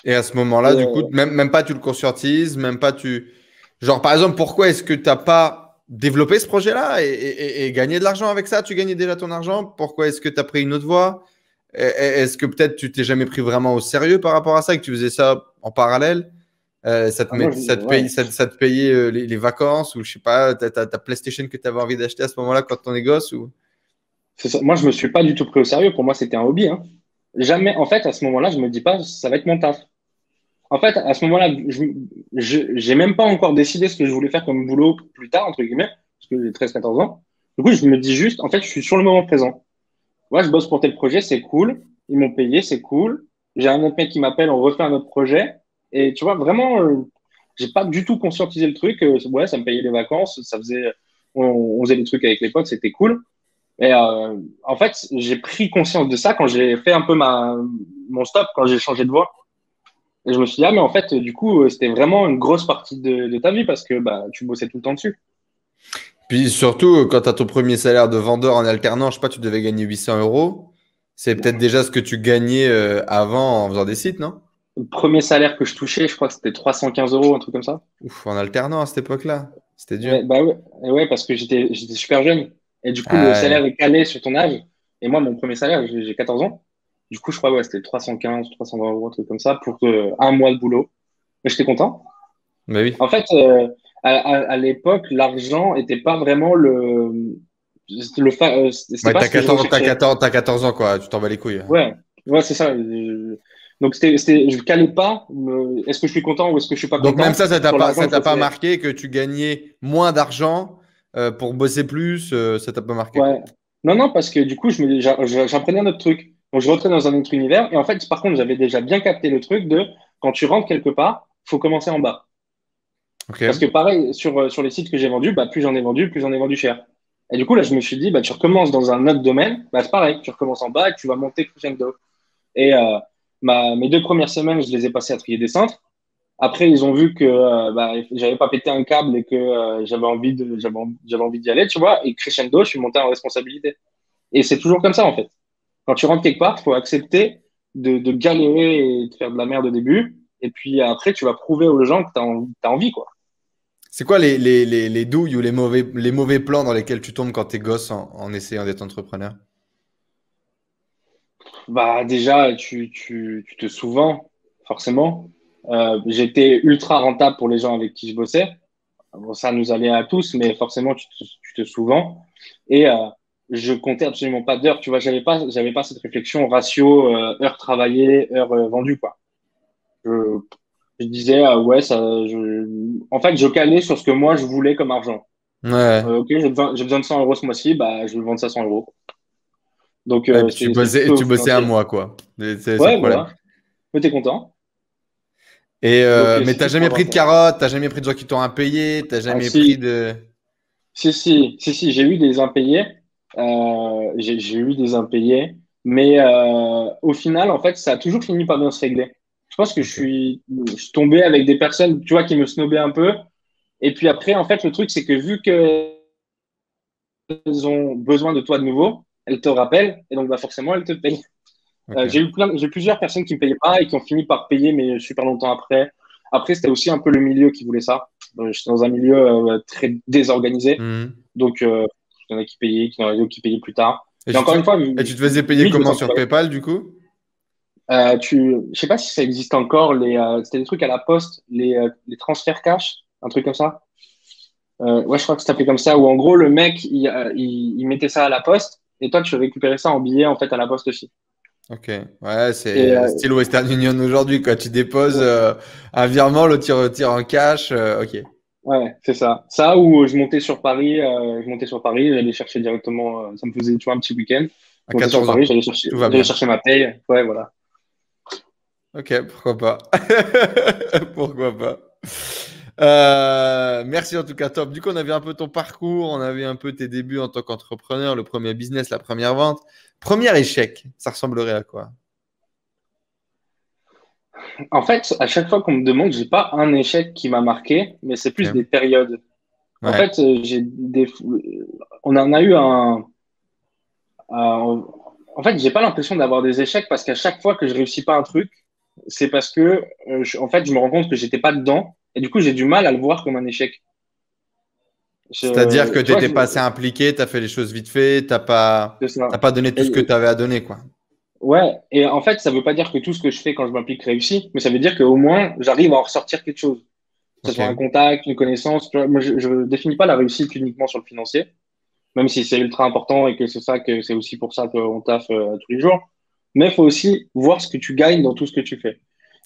Et à ce moment-là, Et, du coup, même pas tu le conscientises, même pas tu. Genre, par exemple, pourquoi est-ce que tu n'as pas développé ce projet-là et gagné de l'argent avec ça? Tu gagnais déjà ton argent. Pourquoi est-ce que tu as pris une autre voie? Est-ce que peut-être tu t'es jamais pris vraiment au sérieux par rapport à ça et que tu faisais ça en parallèle? moi, ouais. Ça te payait les vacances ou je sais pas, ta PlayStation que tu avais envie d'acheter à ce moment-là quand on est gosse ou... C'est ça. Moi, je me suis pas du tout pris au sérieux. Pour moi, c'était un hobby, hein. Jamais, en fait, à ce moment-là, je me dis pas, ça va être mon taf. En fait, à ce moment-là, j'ai même pas encore décidé ce que je voulais faire comme boulot plus tard, entre guillemets, parce que j'ai 13, 14 ans. Du coup, je me dis juste, en fait, je suis sur le moment présent. Ouais, je bosse pour tel projet, c'est cool. Ils m'ont payé, c'est cool. J'ai un autre mec qui m'appelle, on refait un autre projet. Et tu vois, vraiment, j'ai pas du tout conscientisé le truc. Ouais, ça me payait les vacances, on faisait des trucs avec les potes, c'était cool. Et en fait, j'ai pris conscience de ça quand j'ai fait un peu mon stop, quand j'ai changé de voie. Et je me suis dit, ah, mais en fait, du coup, c'était vraiment une grosse partie de ta vie parce que bah, tu bossais tout le temps dessus. Puis surtout, quand tu as ton premier salaire de vendeur en alternant, je sais pas, tu devais gagner 800 euros. C'est peut-être déjà ce que tu gagnais avant en faisant des sites, non? Le premier salaire que je touchais, je crois que c'était 315 euros, un truc comme ça. Ouf, en alternant à cette époque-là. C'était dur. Ouais, bah ouais, et ouais, parce que j'étais super jeune. Et du coup, le Ah ouais. salaire est calé sur ton âge. Et moi, mon premier salaire, j'ai 14 ans. Du coup, je crois, ouais, c'était 315, 320 euros, un truc comme ça, pour un mois de boulot. Mais j'étais content. Bah oui. En fait, à l'époque, l'argent était pas vraiment c'était Ouais, pas ce que je recherchais. t'as 14 ans, quoi. Tu t'en bats les couilles. Ouais, ouais, c'est ça. Donc, je calais pas, est-ce que je suis content ou est-ce que je suis pas Donc même content ça sur l'argent ça que je t'a pas faisais. marqué que tu gagnais moins d'argent pour bosser plus, ça t'a pas marqué, quoi. Ouais. Non, non, parce que du coup, j'apprenais un autre truc. Donc, je rentrais dans un autre univers. Et en fait, par contre, j'avais déjà bien capté le truc de quand tu rentres quelque part, faut commencer en bas. Ok. Parce que pareil, sur les sites que j'ai vendus, bah, plus j'en ai vendu, plus j'en ai vendu cher. Et du coup, là, je me suis dit, bah, tu recommences dans un autre domaine, bah, c'est pareil, tu recommences en bas et tu vas monter crescendo. Et mes 2 premières semaines, je les ai passées à trier des cintres. Après, ils ont vu que bah, j'avais pas pété un câble et que j'avais envie d'y aller, tu vois. Et crescendo, je suis monté en responsabilité. Et c'est toujours comme ça, en fait. Quand tu rentres quelque part, il faut accepter de galérer et de faire de la merde au début. Et puis après, tu vas prouver aux gens que tu as envie, quoi. C'est quoi les douilles ou les mauvais plans dans lesquels tu tombes quand t'es gosse en essayant d'être entrepreneur? Bah, déjà, tu te souvends, forcément. J'étais ultra rentable pour les gens avec qui je bossais. Bon, ça nous allait à tous, mais forcément, tu te souvends. Et je comptais absolument pas d'heures. Tu vois, j'avais pas cette réflexion ratio heures travaillées, heures vendues, quoi. Je, je disais, ouais, en fait, je calais sur ce que moi, je voulais comme argent. Ouais. Ok, j'ai besoin de 100 euros ce mois-ci, bah, je vais vendre ça 100 euros. Donc, Ouais, puis c'est tu plutôt bossais un financier. mois, quoi. C'est le Ouais, problème. voilà. Mais t'es content. Et Donc, mais t'as c'était par jamais rapport à pris de ça. carottes, t'as jamais pris de gens qui t'ont impayé, t'as Ah, jamais pris si, de. si, j'ai eu des impayés. J'ai eu des impayés. Mais au final, en fait, ça a toujours fini par bien se régler. Je pense que Ok. je suis tombé avec des personnes, tu vois, qui me snobaient un peu. Et puis après, en fait, le truc, c'est que vu qu'elles ont besoin de toi de nouveau, elles te rappellent. Et donc, bah, forcément, elles te payent. Ok. J'ai plusieurs personnes qui me payaient pas et qui ont fini par payer, mais super longtemps après. Après, c'était aussi un peu le milieu qui voulait ça. J'étais dans un milieu très désorganisé. Mhm. Donc, il y en a qui payaient, il y en a d'autres qui payaient plus tard. Et Et encore une fois, et tu te faisais payer limite, je me comment sentais sur pas. PayPal, du coup? Je sais pas si ça existe encore, c'était des trucs à la poste, les transferts cash, un truc comme ça. Ouais, je crois que ça s'appelait comme ça, où en gros, le mec, il mettait ça à la poste, et toi, tu récupérais ça en billet, en fait, à la poste aussi. Ok. Ouais, Et c'est style Western Union aujourd'hui, quoi. Tu déposes un virement, l'autre tu retires en cash. Ok. ouais, c'est ça. Ça, où je montais sur Paris, j'allais chercher directement, ça me faisait, tu vois, un petit week-end. À Je montais sur 14 Paris, ans. j'allais chercher, Tout va j'allais bien. chercher ma paye. Ouais, voilà. Ok, pourquoi pas. Pourquoi pas. Merci en tout cas, top. Du coup, on avait un peu ton parcours, on avait un peu tes débuts en tant qu'entrepreneur, le premier business, la première vente. Premier échec, ça ressemblerait à quoi? En fait, à chaque fois qu'on me demande, j'ai pas un échec qui m'a marqué, mais c'est plus des Ok. périodes. En Ouais. fait, on en a eu en fait, j'ai pas l'impression d'avoir des échecs parce qu'à chaque fois que je réussis pas un truc, c'est parce que, en fait, je me rends compte que j'étais pas dedans et du coup, j'ai du mal à le voir comme un échec. C'est-à-dire que tu Tu vois, n'étais pas assez impliqué, tu as fait les choses vite fait, c'est t'as ça. pas donné tout ce que Et, tu avais à donner, quoi. ouais, et en fait, ça veut pas dire que tout ce que je fais quand je m'implique réussit, mais ça veut dire qu'au moins, j'arrive à en ressortir quelque chose. Que ce Ok. soit un contact, une connaissance. Tu vois, moi, je définis pas la réussite uniquement sur le financier, même si c'est ultra important et que c'est aussi pour ça qu'on taffe tous les jours. Mais il faut aussi voir ce que tu gagnes dans tout ce que tu fais.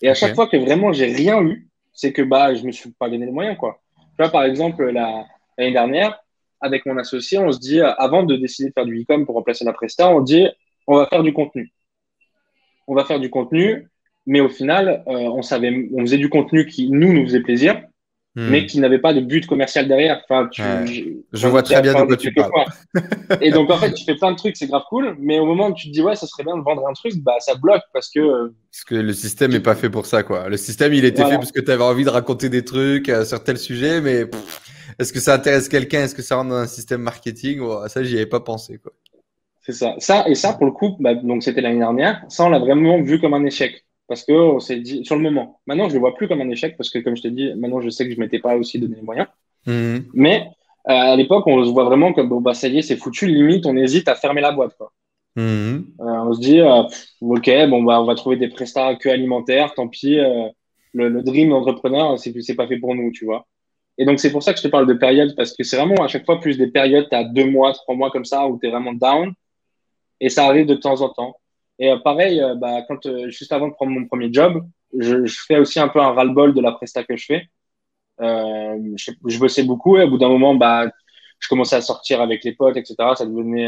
Et à chaque Ok. fois que vraiment j'ai rien eu, c'est que bah je me suis pas donné les moyens quoi. Tu vois par exemple l'année dernière avec mon associé, on se dit avant de décider de faire du e-com pour remplacer la presta, on dit on va faire du contenu. On va faire du contenu, mais au final on faisait du contenu qui nous faisait plaisir mais qui n'avait pas de but commercial derrière. Enfin, je vois très bien de quoi tu parles. Et donc, en fait, tu fais plein de trucs, c'est grave cool, mais au moment où tu te dis, ouais, ça serait bien de vendre un truc, bah, ça bloque parce que le système n'est pas fait pour ça, quoi. Le système, il était fait parce que tu avais envie de raconter des trucs sur tel sujet, mais est-ce que ça intéresse quelqu'un? Est-ce que ça rentre dans un système marketing? Ça, j'y avais pas pensé, quoi. C'est ça. Ça, pour le coup, bah, donc c'était l'année dernière. Ça, on l'a vraiment vu comme un échec. Parce que on s'est dit, sur le moment. Maintenant, je le vois plus comme un échec parce que, comme je te dis, maintenant, je sais que je m'étais pas aussi donné les moyens. Mais à l'époque, on se voit vraiment comme, bon, bah, ça y est, c'est foutu. Limite, on hésite à fermer la boîte, quoi. On se dit, ok, bon, bah, on va trouver des prestats que alimentaires. Tant pis, le dream entrepreneur, c'est pas fait pour nous, tu vois. Et donc, c'est pour ça que je te parle de période parce que c'est vraiment à chaque fois plus des périodes, tu as 2 mois, 3 mois comme ça où tu es vraiment down. Et ça arrive de temps en temps. Et pareil, bah, juste avant de prendre mon premier job, je fais aussi un peu un ras-le-bol de la presta que je fais. Je bossais beaucoup et au bout d'un moment, bah, je commençais à sortir avec les potes, etc. Ça devenait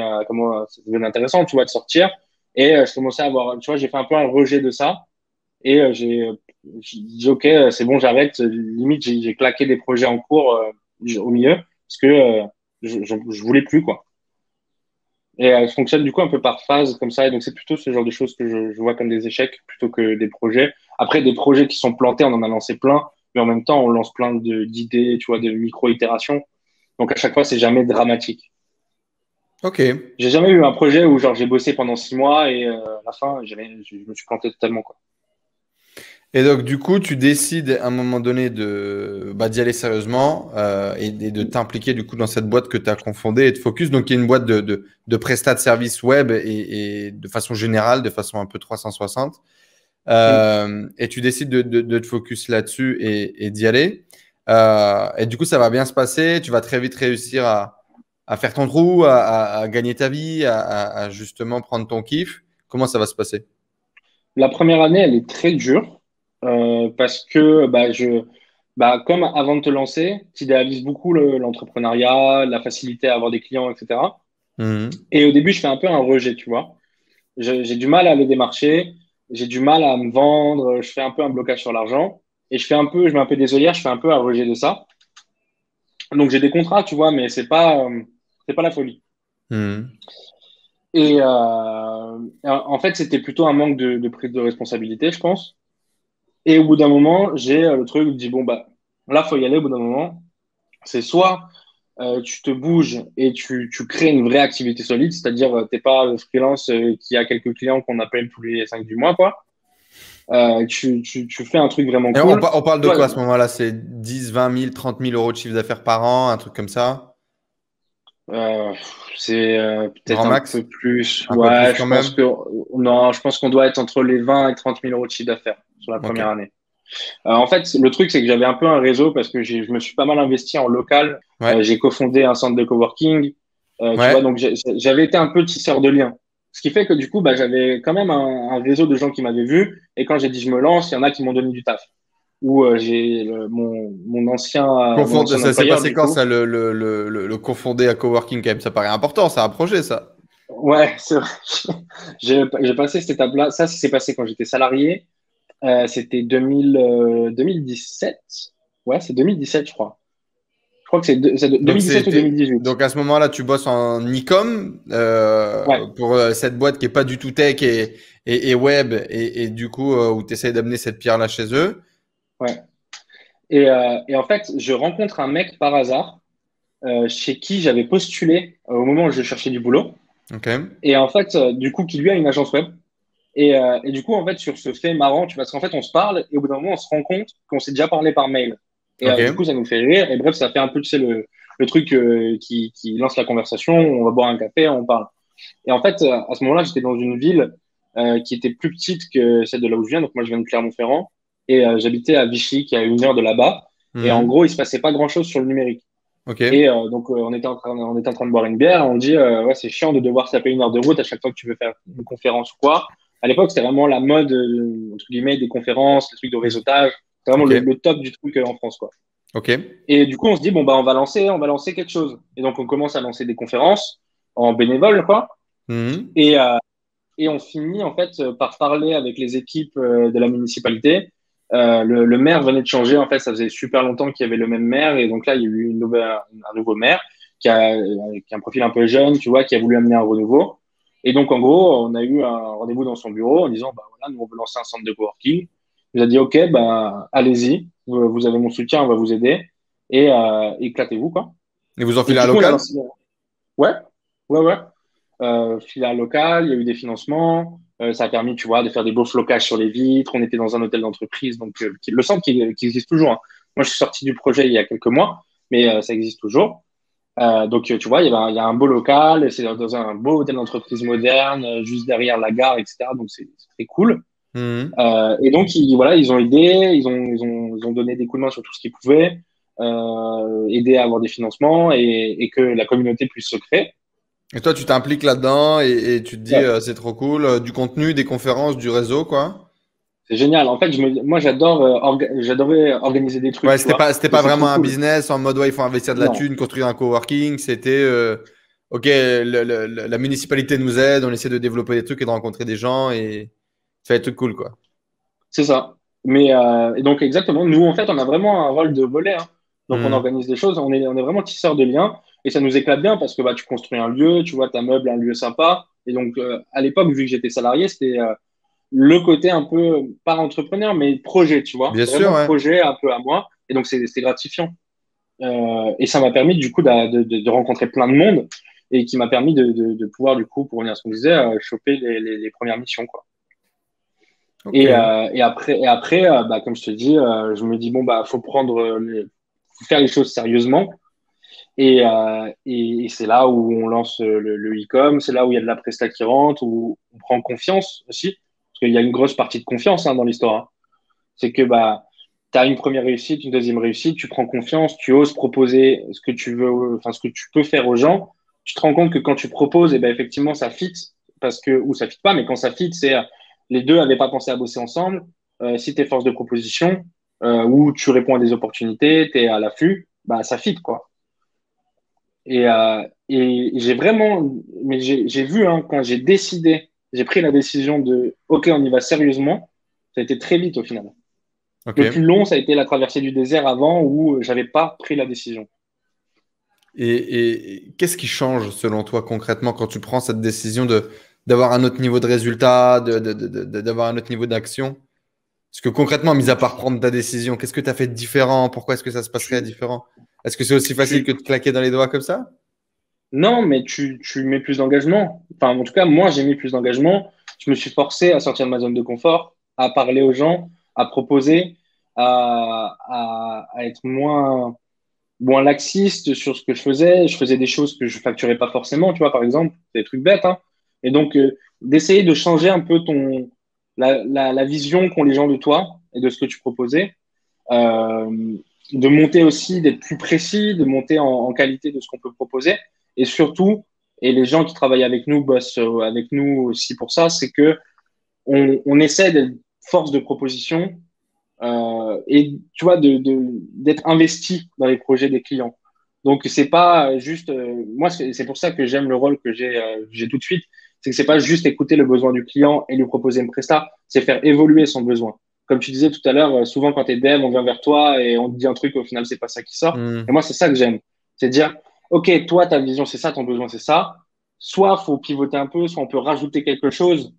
intéressant, tu vois, de sortir. Et je commençais à avoir, tu vois, j'ai fait un peu un rejet de ça. Et j'ai dit, OK, c'est bon, j'arrête. Limite, j'ai claqué des projets en cours au milieu parce que je voulais plus, quoi. Et elle fonctionne du coup un peu par phase comme ça. Et donc, c'est plutôt ce genre de choses que je vois comme des échecs plutôt que des projets. Après, des projets qui sont plantés, on en a lancé plein. Mais en même temps, on lance plein d'idées, tu vois, de micro-itérations. Donc, à chaque fois, c'est jamais dramatique. Ok. J'ai jamais eu un projet où genre j'ai bossé pendant 6 mois et à la fin, je me suis planté totalement, quoi. Et donc, du coup, tu décides à un moment donné d'y aller sérieusement et de t'impliquer du coup dans cette boîte que tu as confondée et de focus. Donc, il y a une boîte de prestat de services web et de façon générale, de façon un peu 360. Et tu décides de te focus là-dessus et d'y aller. Et du coup, ça va bien se passer. Tu vas très vite réussir à faire ton trou, à gagner ta vie, à justement prendre ton kiff. Comment ça va se passer? La première année, elle est très dure parce que comme avant de te lancer, tu idéalises beaucoup l'entrepreneuriat, la facilité à avoir des clients, etc. Et au début, je fais un peu un rejet, tu vois. J'ai du mal à les démarcher, j'ai du mal à me vendre, je fais un peu un blocage sur l'argent et je mets un peu des œillères, je fais un peu un rejet de ça. Donc j'ai des contrats, tu vois, mais c'est pas la folie. Et en fait, c'était plutôt un manque de prise de responsabilité, je pense. Et au bout d'un moment, j'ai le truc qui dit, bon, bah, là, faut y aller au bout d'un moment. C'est soit tu te bouges et tu crées une vraie activité solide, c'est-à-dire t'es pas le freelance qui a quelques clients qu'on appelle tous les 5 du mois, quoi. Tu fais un truc vraiment Et cool. on parle de quoi à ce moment-là? C'est 10, 20 000, 30 000 euros de chiffre d'affaires par an, un truc comme ça? Euh, c'est peut-être Grand un max? peu plus. Un peu plus Ouais, quand même? non, je pense qu'on doit être entre les 20 et 30 000 euros de chiffre d'affaires sur la Ok. première année. En fait, le truc, c'est que j'avais un peu un réseau parce que je me suis pas mal investi en local. Ouais. J'ai cofondé un centre de coworking. Tu vois, Ouais. donc j'avais été un peu tisseur de liens. Ce qui fait que du coup, bah, j'avais quand même un réseau de gens qui m'avaient vu. Et quand j'ai dit je me lance, il y en a qui m'ont donné du taf. Ou j'ai mon ancien Ça s'est employeur, passé du quand coup. ça, le confondé à coworking quand même? Ça paraît important, c'est un projet ça. Ouais, c'est vrai. J'ai passé cette étape-là. Ça s'est passé quand j'étais salarié. C'était 2017. Ouais, c'est 2017, je crois. Je crois que c'est Donc 2017 ou 2018. donc à ce moment-là, tu bosses en e-com Ouais, pour cette boîte qui est pas du tout tech et web et du coup où tu essayes d'amener cette pierre-là chez eux. ouais. Et en fait, je rencontre un mec par hasard chez qui j'avais postulé au moment où je cherchais du boulot. Ok. Et en fait, du coup, qui lui a une agence web. Et du coup, en fait, sur ce fait marrant, parce qu'en fait, on se parle et au bout d'un moment, on se rend compte qu'on s'est déjà parlé par mail. Et Ok. du coup, ça nous fait rire. Et bref, ça fait un peu, tu sais, le truc qui lance la conversation. On va boire un café, on parle. Et en fait, à ce moment-là, j'étais dans une ville qui était plus petite que celle de là où je viens. Donc, moi, je viens de Clermont-Ferrand. Et j'habitais à Vichy, qui est à 1 heure de là-bas. Et en Mhm. gros, il se passait pas grand-chose sur le numérique. Ok. Et donc, on était en train de boire une bière. Et on dit, ouais, c'est chiant de devoir se taper 1 heure de route à chaque fois que tu veux faire une conférence ou quoi. À l'époque, c'était vraiment la mode, entre guillemets, des conférences, les trucs de réseautage. C'était vraiment Ok. le top du truc en France, quoi. Ok. Et du coup, on se dit, bon, bah, on va lancer quelque chose. Et donc, on commence à lancer des conférences en bénévole, quoi. Mhm. Et on finit, en fait, par parler avec les équipes de la municipalité. Le maire venait de changer. En fait, ça faisait super longtemps qu'il y avait le même maire. Et donc là, il y a eu un nouveau maire qui a un profil un peu jeune, tu vois, qui a voulu amener un renouveau. Et donc, en gros, on a eu un rendez-vous dans son bureau en disant, bah voilà, nous, on veut lancer un centre de coworking. Il nous a dit, OK, bah, allez-y, vous avez mon soutien, on va vous aider. Et éclatez-vous, quoi. Et vous en Et filez du un coup, on a local? lancé. Ouais, ouais, ouais. Filiale locale, il y a eu des financements. Ça a permis, tu vois, de faire des beaux flocages sur les vitres. On était dans un hôtel d'entreprise, donc le centre qui existe toujours, hein. Moi, je suis sorti du projet il y a quelques mois, mais ça existe toujours. Donc, tu vois, il y a un beau local, c'est dans un beau hôtel d'entreprise moderne, juste derrière la gare, etc. Donc, c'est très cool. Mhm. Et donc, voilà, ils ont aidé, ils ont donné des coups de main sur tout ce qu'ils pouvaient, aider à avoir des financements et que la communauté puisse se créer. Et toi, tu t'impliques là-dedans et tu te dis, Ouais, c'est trop cool. Du contenu, des conférences, du réseau, quoi. c'est génial. En fait, moi, j'adorais organiser des trucs, Ouais, tu vois. c'était Et pas c'est trop vraiment un cool. business en mode, ouais, il faut investir de la Non, thune, construire un coworking. C'était, OK, la municipalité nous aide, on essaie de développer des trucs et de rencontrer des gens et faire des trucs cool, quoi. c'est ça. Mais et donc exactement, nous en fait, on a vraiment un rôle de volet, hein. Donc on Mhm. organise des choses, on est vraiment tisseur de liens et ça nous éclate bien parce que bah tu construis un lieu, tu vois, t'ammeubles un lieu sympa. Et donc à l'époque, vu que j'étais salarié, c'était le côté un peu pas entrepreneur mais projet, tu vois, Bien sûr, vraiment ouais. projet un peu à moi. Et donc c'était gratifiant. Et ça m'a permis du coup de rencontrer plein de monde et qui m'a permis de pouvoir du coup, pour revenir à ce qu'on disait, choper les premières missions, quoi. OK. Et après bah, comme je te dis, je me dis, bon, bah, faut faire les choses sérieusement. Et c'est là où on lance le e-com, c'est là où il y a de la presta qui rentre, où on prend confiance aussi. Parce qu'il y a une grosse partie de confiance, hein, dans l'histoire, hein. C'est que bah, tu as une première réussite, une deuxième réussite, tu prends confiance, tu oses proposer ce que tu veux, enfin, ce que tu peux faire aux gens. Tu te rends compte que quand tu proposes, et ben, effectivement, ça fit, ou ça fit pas, mais quand ça fit, c'est les deux n'avaient pas pensé à bosser ensemble. Si tu es force de proposition, ou tu réponds à des opportunités, tu es à l'affût, bah, ça fit, quoi. Et j'ai vraiment, mais j'ai vu, hein, quand j'ai pris la décision de, OK, on y va sérieusement, ça a été très vite au final. Le plus OK. long, ça a été la traversée du désert avant où j'avais pas pris la décision. Et qu'est-ce qui change selon toi concrètement quand tu prends cette décision d'avoir un autre niveau de résultat, d'avoir un autre niveau d'action? Parce que concrètement, mis à part prendre ta décision, qu'est-ce que tu as fait de différent? Pourquoi est-ce que ça se passerait Tu, différent? Est-ce que c'est aussi facile tu, que de claquer dans les doigts comme ça? non, mais tu mets plus d'engagement. Enfin, en tout cas, moi, j'ai mis plus d'engagement. Je me suis forcé à sortir de ma zone de confort, à parler aux gens, à proposer, à être moins laxiste sur ce que je faisais. Je faisais des choses que je facturais pas forcément, tu vois, par exemple, des trucs bêtes, hein. Et donc, d'essayer de changer un peu la vision qu'ont les gens de toi et de ce que tu proposais. Euh, de monter aussi, d'être plus précis, de monter en qualité de ce qu'on peut proposer. Et surtout, et les gens qui travaillent avec nous bossent avec nous aussi pour ça, c'est que on essaie d'être force de proposition, et tu vois, d'être investi dans les projets des clients. Donc, c'est pas juste, moi, c'est pour ça que j'aime le rôle que j'ai tout de suite. C'est que c'est pas juste écouter le besoin du client et lui proposer une presta, c'est faire évoluer son besoin. Comme tu disais tout à l'heure, souvent quand tu es dev, on vient vers toi et on te dit un truc, au final, c'est pas ça qui sort. Et Hmm. moi, c'est ça que j'aime. C'est dire, OK, toi, ta vision, c'est ça, ton besoin, c'est ça. Soit faut pivoter un peu, soit on peut rajouter quelque chose.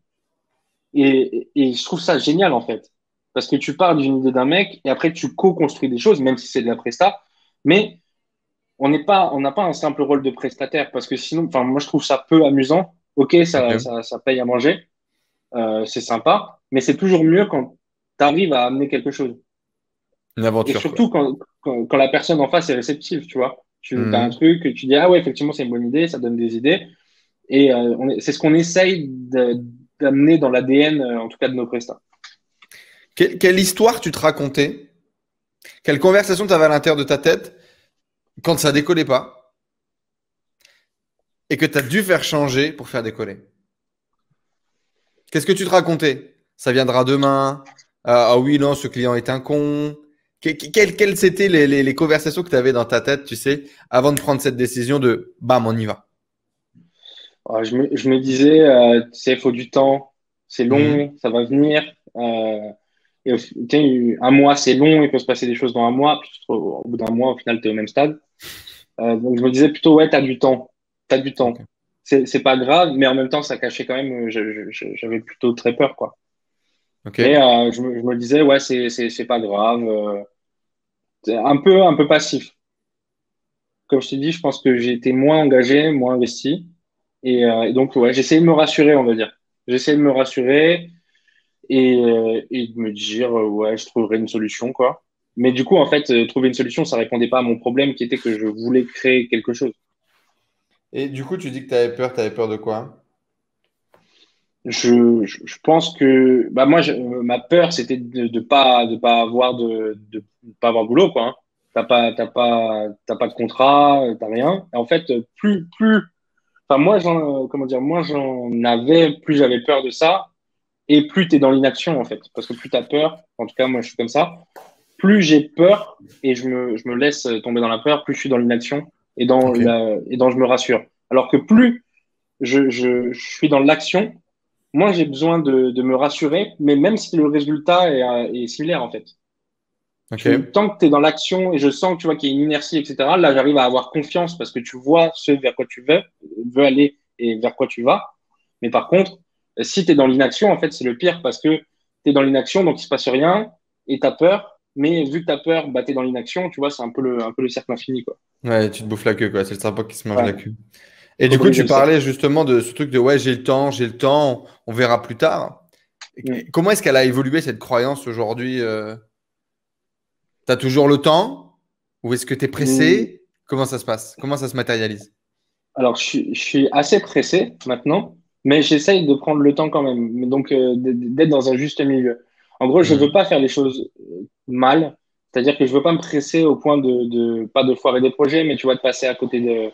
Et je trouve ça génial, en fait. Parce que tu pars d'une idée d'un mec et après, tu co-construis des choses, même si c'est de la presta. Mais on n'a pas un simple rôle de prestataire parce que sinon, enfin, moi, je trouve ça peu amusant. OK, Ok. ça paye à manger, c'est sympa, mais c'est toujours mieux quand tu arrives à amener quelque chose. Une Et aventure, quoi. surtout quand la personne en face est réceptive, tu vois. Tu as un Hmm. truc, tu dis, ah ouais, effectivement, c'est une bonne idée, ça donne des idées. Et c'est ce qu'on essaye d'amener dans l'ADN, en tout cas de nos prestats. Quelle histoire tu te racontais? Quelle conversation tu avais à l'intérieur de ta tête quand ça décollait pas et que tu as dû faire changer pour faire décoller? Qu'est-ce que tu te racontais? Ça viendra demain. Ah oui, non, ce client est un con. Quelles étaient les conversations que tu avais dans ta tête, tu sais, avant de prendre cette décision de bam, on y va? Je me disais, tu sais, il faut du temps, c'est Mhm. long, ça va venir. Et tu sais, un mois, c'est long, il peut se passer des choses dans un mois. Puis au bout d'un mois, au final, tu es au même stade. Donc, je me disais plutôt, ouais, tu as du temps. Tu as du temps. Ok. C'est pas grave, mais en même temps, ça cachait quand même, j'avais plutôt très peur, quoi. Ok. Mais je me disais, ouais, c'est pas grave. C'est un peu passif. Comme je t'ai dit, je pense que j'ai été moins engagé, moins investi. Et donc, ouais, j'essayais de me rassurer, on va dire. J'essayais de me rassurer et de me dire, ouais, je trouverai une solution, quoi. Mais du coup, en fait, trouver une solution, ça répondait pas à mon problème qui était que je voulais créer quelque chose. Et du coup, tu dis que tu avais peur de quoi? Je pense que bah moi ma peur c'était de pas avoir de pas avoir de boulot quoi hein. T'as pas de contrat, t'as rien. Et en fait plus enfin moi j'en comment dire moi j'en avais plus j'avais peur de ça et plus t'es dans l'inaction en fait parce que plus t'as peur, en tout cas moi je suis comme ça, plus j'ai peur et je me laisse tomber dans la peur, plus je suis dans l'inaction Ok. et dans je me rassure. Alors que plus je suis dans l'action, moi, j'ai besoin de me rassurer, mais même si le résultat est similaire, en fait. Ok. Tant que tu es dans l'action et je sens que tu vois qu'il y a une inertie, etc., là, j'arrive à avoir confiance parce que tu vois ce vers quoi tu veux aller et vers quoi tu vas. Mais par contre, si tu es dans l'inaction, en fait, c'est le pire parce que tu es dans l'inaction, donc il se passe rien et tu as peur. Mais vu que tu as peur, bah, tu es dans l'inaction, tu vois, c'est un peu le cercle infini, quoi. Ouais, tu te bouffes la queue, quoi. C'est le serpent qui se mange Ouais, la queue. Et du faut coup, briser tu le cercle. parlais justement de ce truc de ouais, j'ai le temps, on verra plus tard. Mm. Comment est-ce qu'elle a évolué cette croyance aujourd'hui? T'as toujours le temps? Ou est-ce que tu es Mm. pressé? Comment ça se passe? Comment ça se matérialise? Alors, je suis assez pressé maintenant, mais j'essaye de prendre le temps quand même. Mais donc, d'être dans un juste milieu. En gros, je veux Hmm. pas faire les choses mal. C'est-à-dire que je veux pas me presser au point pas de foirer des projets, mais tu vois, de passer à côté de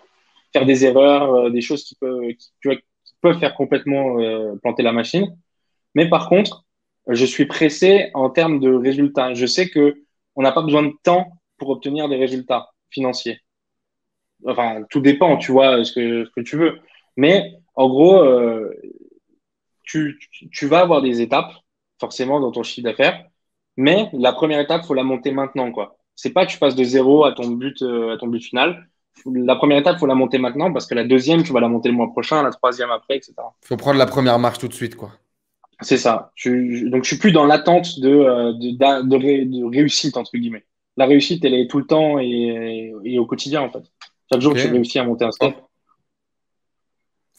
faire des erreurs, des choses tu vois, qui peuvent faire complètement planter la machine. Mais par contre, je suis pressé en termes de résultats. Je sais que on n'a pas besoin de temps pour obtenir des résultats financiers. Enfin, tout dépend, tu vois, ce que tu veux. Mais en gros, tu vas avoir des étapes, forcément, dans ton chiffre d'affaires. Mais la première étape, faut la monter maintenant, quoi. C'est pas que tu passes de zéro à ton but final. La première étape, faut la monter maintenant parce que la deuxième, tu vas la monter le mois prochain, la troisième après, etc. Faut prendre la première marche tout de suite, quoi. C'est ça. Donc, je suis plus dans l'attente de réussite, entre guillemets. La réussite, elle est tout le temps et au quotidien, en fait. Chaque jour, Ok. tu réussis à monter un step. Fort,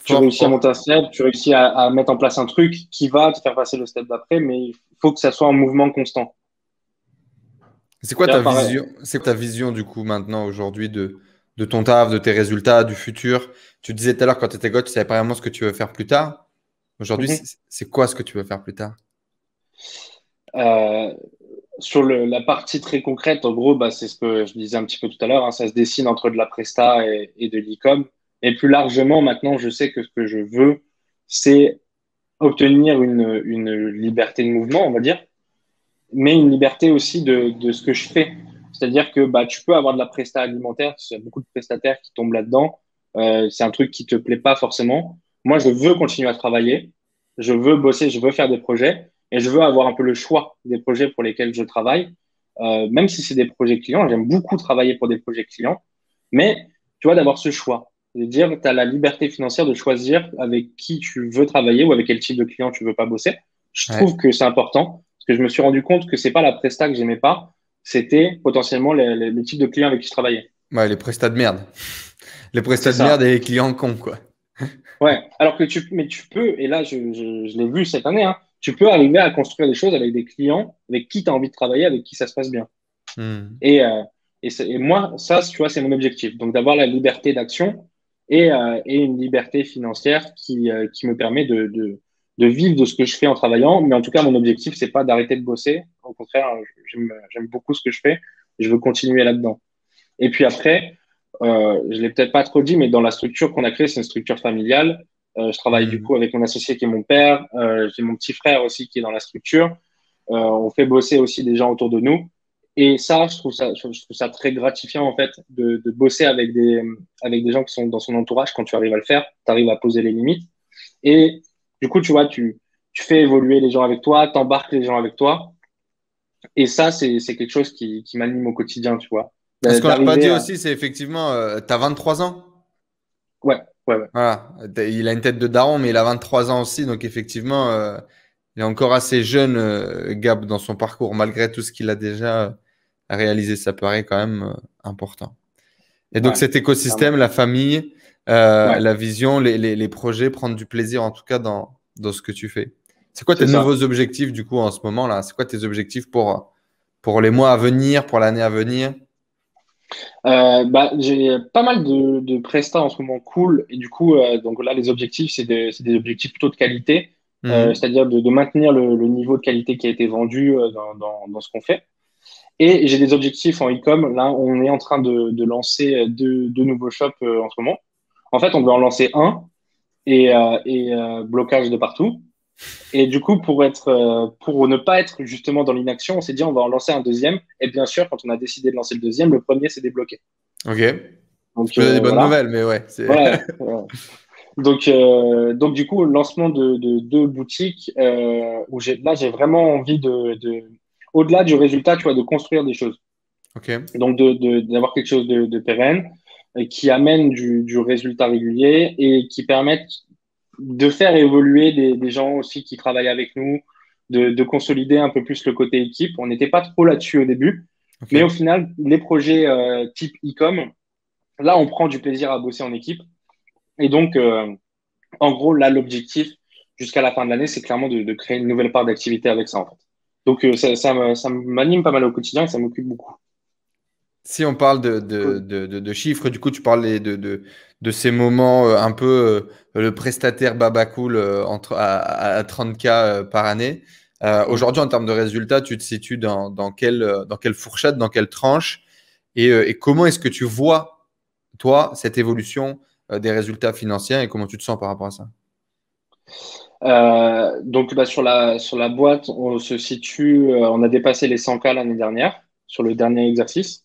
Tu fort, réussis à fort. monter un step, tu réussis à mettre en place un truc qui va te faire passer le step d'après, mais il faut que ça soit un mouvement constant. C'est quoi Tu vois, ta pareil. vision? C'est quoi ta vision du coup maintenant aujourd'hui de ton taf, de tes résultats, du futur? Tu disais tout à l'heure quand tu étais gosse, tu savais pas vraiment ce que tu veux faire plus tard. Aujourd'hui, Mhm. c'est quoi ce que tu veux faire plus tard? Euh, sur la partie très concrète, en gros, bah, c'est ce que je disais un petit peu tout à l'heure, hein, ça se dessine entre de la presta et de l'e-com. Et plus largement, maintenant, je sais que ce que je veux, c'est obtenir une liberté de mouvement, on va dire, mais une liberté aussi de ce que je fais. C'est-à-dire que bah, tu peux avoir de la presta alimentaire, il y a beaucoup de prestataires qui tombent là-dedans. C'est un truc qui te plaît pas forcément. Moi, je veux continuer à travailler, je veux bosser, je veux faire des projets et je veux avoir un peu le choix des projets pour lesquels je travaille. Même si c'est des projets clients, j'aime beaucoup travailler pour des projets clients, mais tu vois, d'avoir ce choix, de dire, tu as la liberté financière de choisir avec qui tu veux travailler ou avec quel type de client tu veux pas bosser. Je Ouais. trouve que c'est important parce que je me suis rendu compte que c'est pas la presta que j'aimais pas, c'était potentiellement le type de client avec qui je travaillais. Ouais, les prestats de merde. Les C'est prestats de merde ça. et les clients cons, quoi. Ouais. Alors que mais tu peux, et là, je l'ai vu cette année, hein, tu peux arriver à construire des choses avec des clients avec qui tu as envie de travailler, avec qui ça se passe bien. Hmm. Et, et moi, ça, tu vois, c'est mon objectif. Donc, d'avoir la liberté d'action et une liberté financière qui me permet de vivre de ce que je fais en travaillant. Mais en tout cas, mon objectif, c'est pas d'arrêter de bosser. Au contraire, j'aime beaucoup ce que je fais. Et je veux continuer là-dedans. Et puis après, je l'ai peut-être pas trop dit, mais dans la structure qu'on a créée, c'est une structure familiale. Je travaille du Hmm. coup avec mon associé qui est mon père. J'ai mon petit frère aussi qui est dans la structure. On fait bosser aussi des gens autour de nous. Et ça, je trouve ça très gratifiant en fait de bosser avec des gens qui sont dans son entourage quand tu arrives à le faire, tu arrives à poser les limites. Et du coup, tu vois, tu fais évoluer les gens avec toi, t'embarques les gens avec toi. Et ça, c'est quelque chose qui m'anime au quotidien, tu vois. Ce qu'on n'a pas D'arriver dit à... aussi, c'est effectivement, tu as 23 ans. Ouais, ouais, ouais. Voilà. Il a une tête de daron, mais il a 23 ans aussi. Donc, effectivement, il est encore assez jeune, Gab, dans son parcours, malgré tout ce qu'il a déjà réalisé. Ça paraît quand même important. Et donc, Ouais, cet écosystème, clairement. la famille, Ouais, la vision, les projets, prendre du plaisir, en tout cas, dans ce que tu fais. C'est quoi tes c'est ça. nouveaux objectifs, du coup, en ce moment-là? C'est quoi tes objectifs pour les mois à venir, pour l'année à venir? Bah, j'ai pas mal de prestats en ce moment cool. Et du coup, donc là, les objectifs, c'est des objectifs plutôt de qualité. Mhm. C'est-à-dire de maintenir le niveau de qualité qui a été vendu dans ce qu'on fait. Et j'ai des objectifs en e-com. Là, on est en train de lancer deux nouveaux shops en ce moment. En fait, on doit en lancer un et blocage de partout. Et du coup, pour ne pas être justement dans l'inaction, on s'est dit on va en lancer un deuxième. Et bien sûr, quand on a décidé de lancer le deuxième, le premier s'est débloqué. Ok. C'est Donc peut-être des bonnes voilà. nouvelles, mais ouais. Ouais. Ouais. Donc du coup, lancement de deux boutiques où j'ai vraiment envie au-delà du résultat, tu vois, de construire des choses. Ok. Donc d'avoir quelque chose de pérenne qui amène du résultat régulier et qui permette de faire évoluer des gens aussi qui travaillent avec nous, de consolider un peu plus le côté équipe. On n'était pas trop là-dessus au début, Ok. mais au final, les projets type e-com, là, on prend du plaisir à bosser en équipe. Et donc, en gros, là, l'objectif jusqu'à la fin de l'année, c'est clairement de créer une nouvelle part d'activité avec ça, en fait. Donc, ça m'anime pas mal au quotidien et ça m'occupe beaucoup. Si on parle Cool. de chiffres, du coup, tu parlais de ces moments un peu le prestataire baba cool à 30K par année. Mm. Aujourd'hui, en termes de résultats, tu te situes dans quelle fourchette, dans quelle tranche et comment est-ce que tu vois, toi, cette évolution des résultats financiers et comment tu te sens par rapport à ça? Donc, bah, sur la boîte, on se situe, on a dépassé les 100K l'année dernière sur le dernier exercice.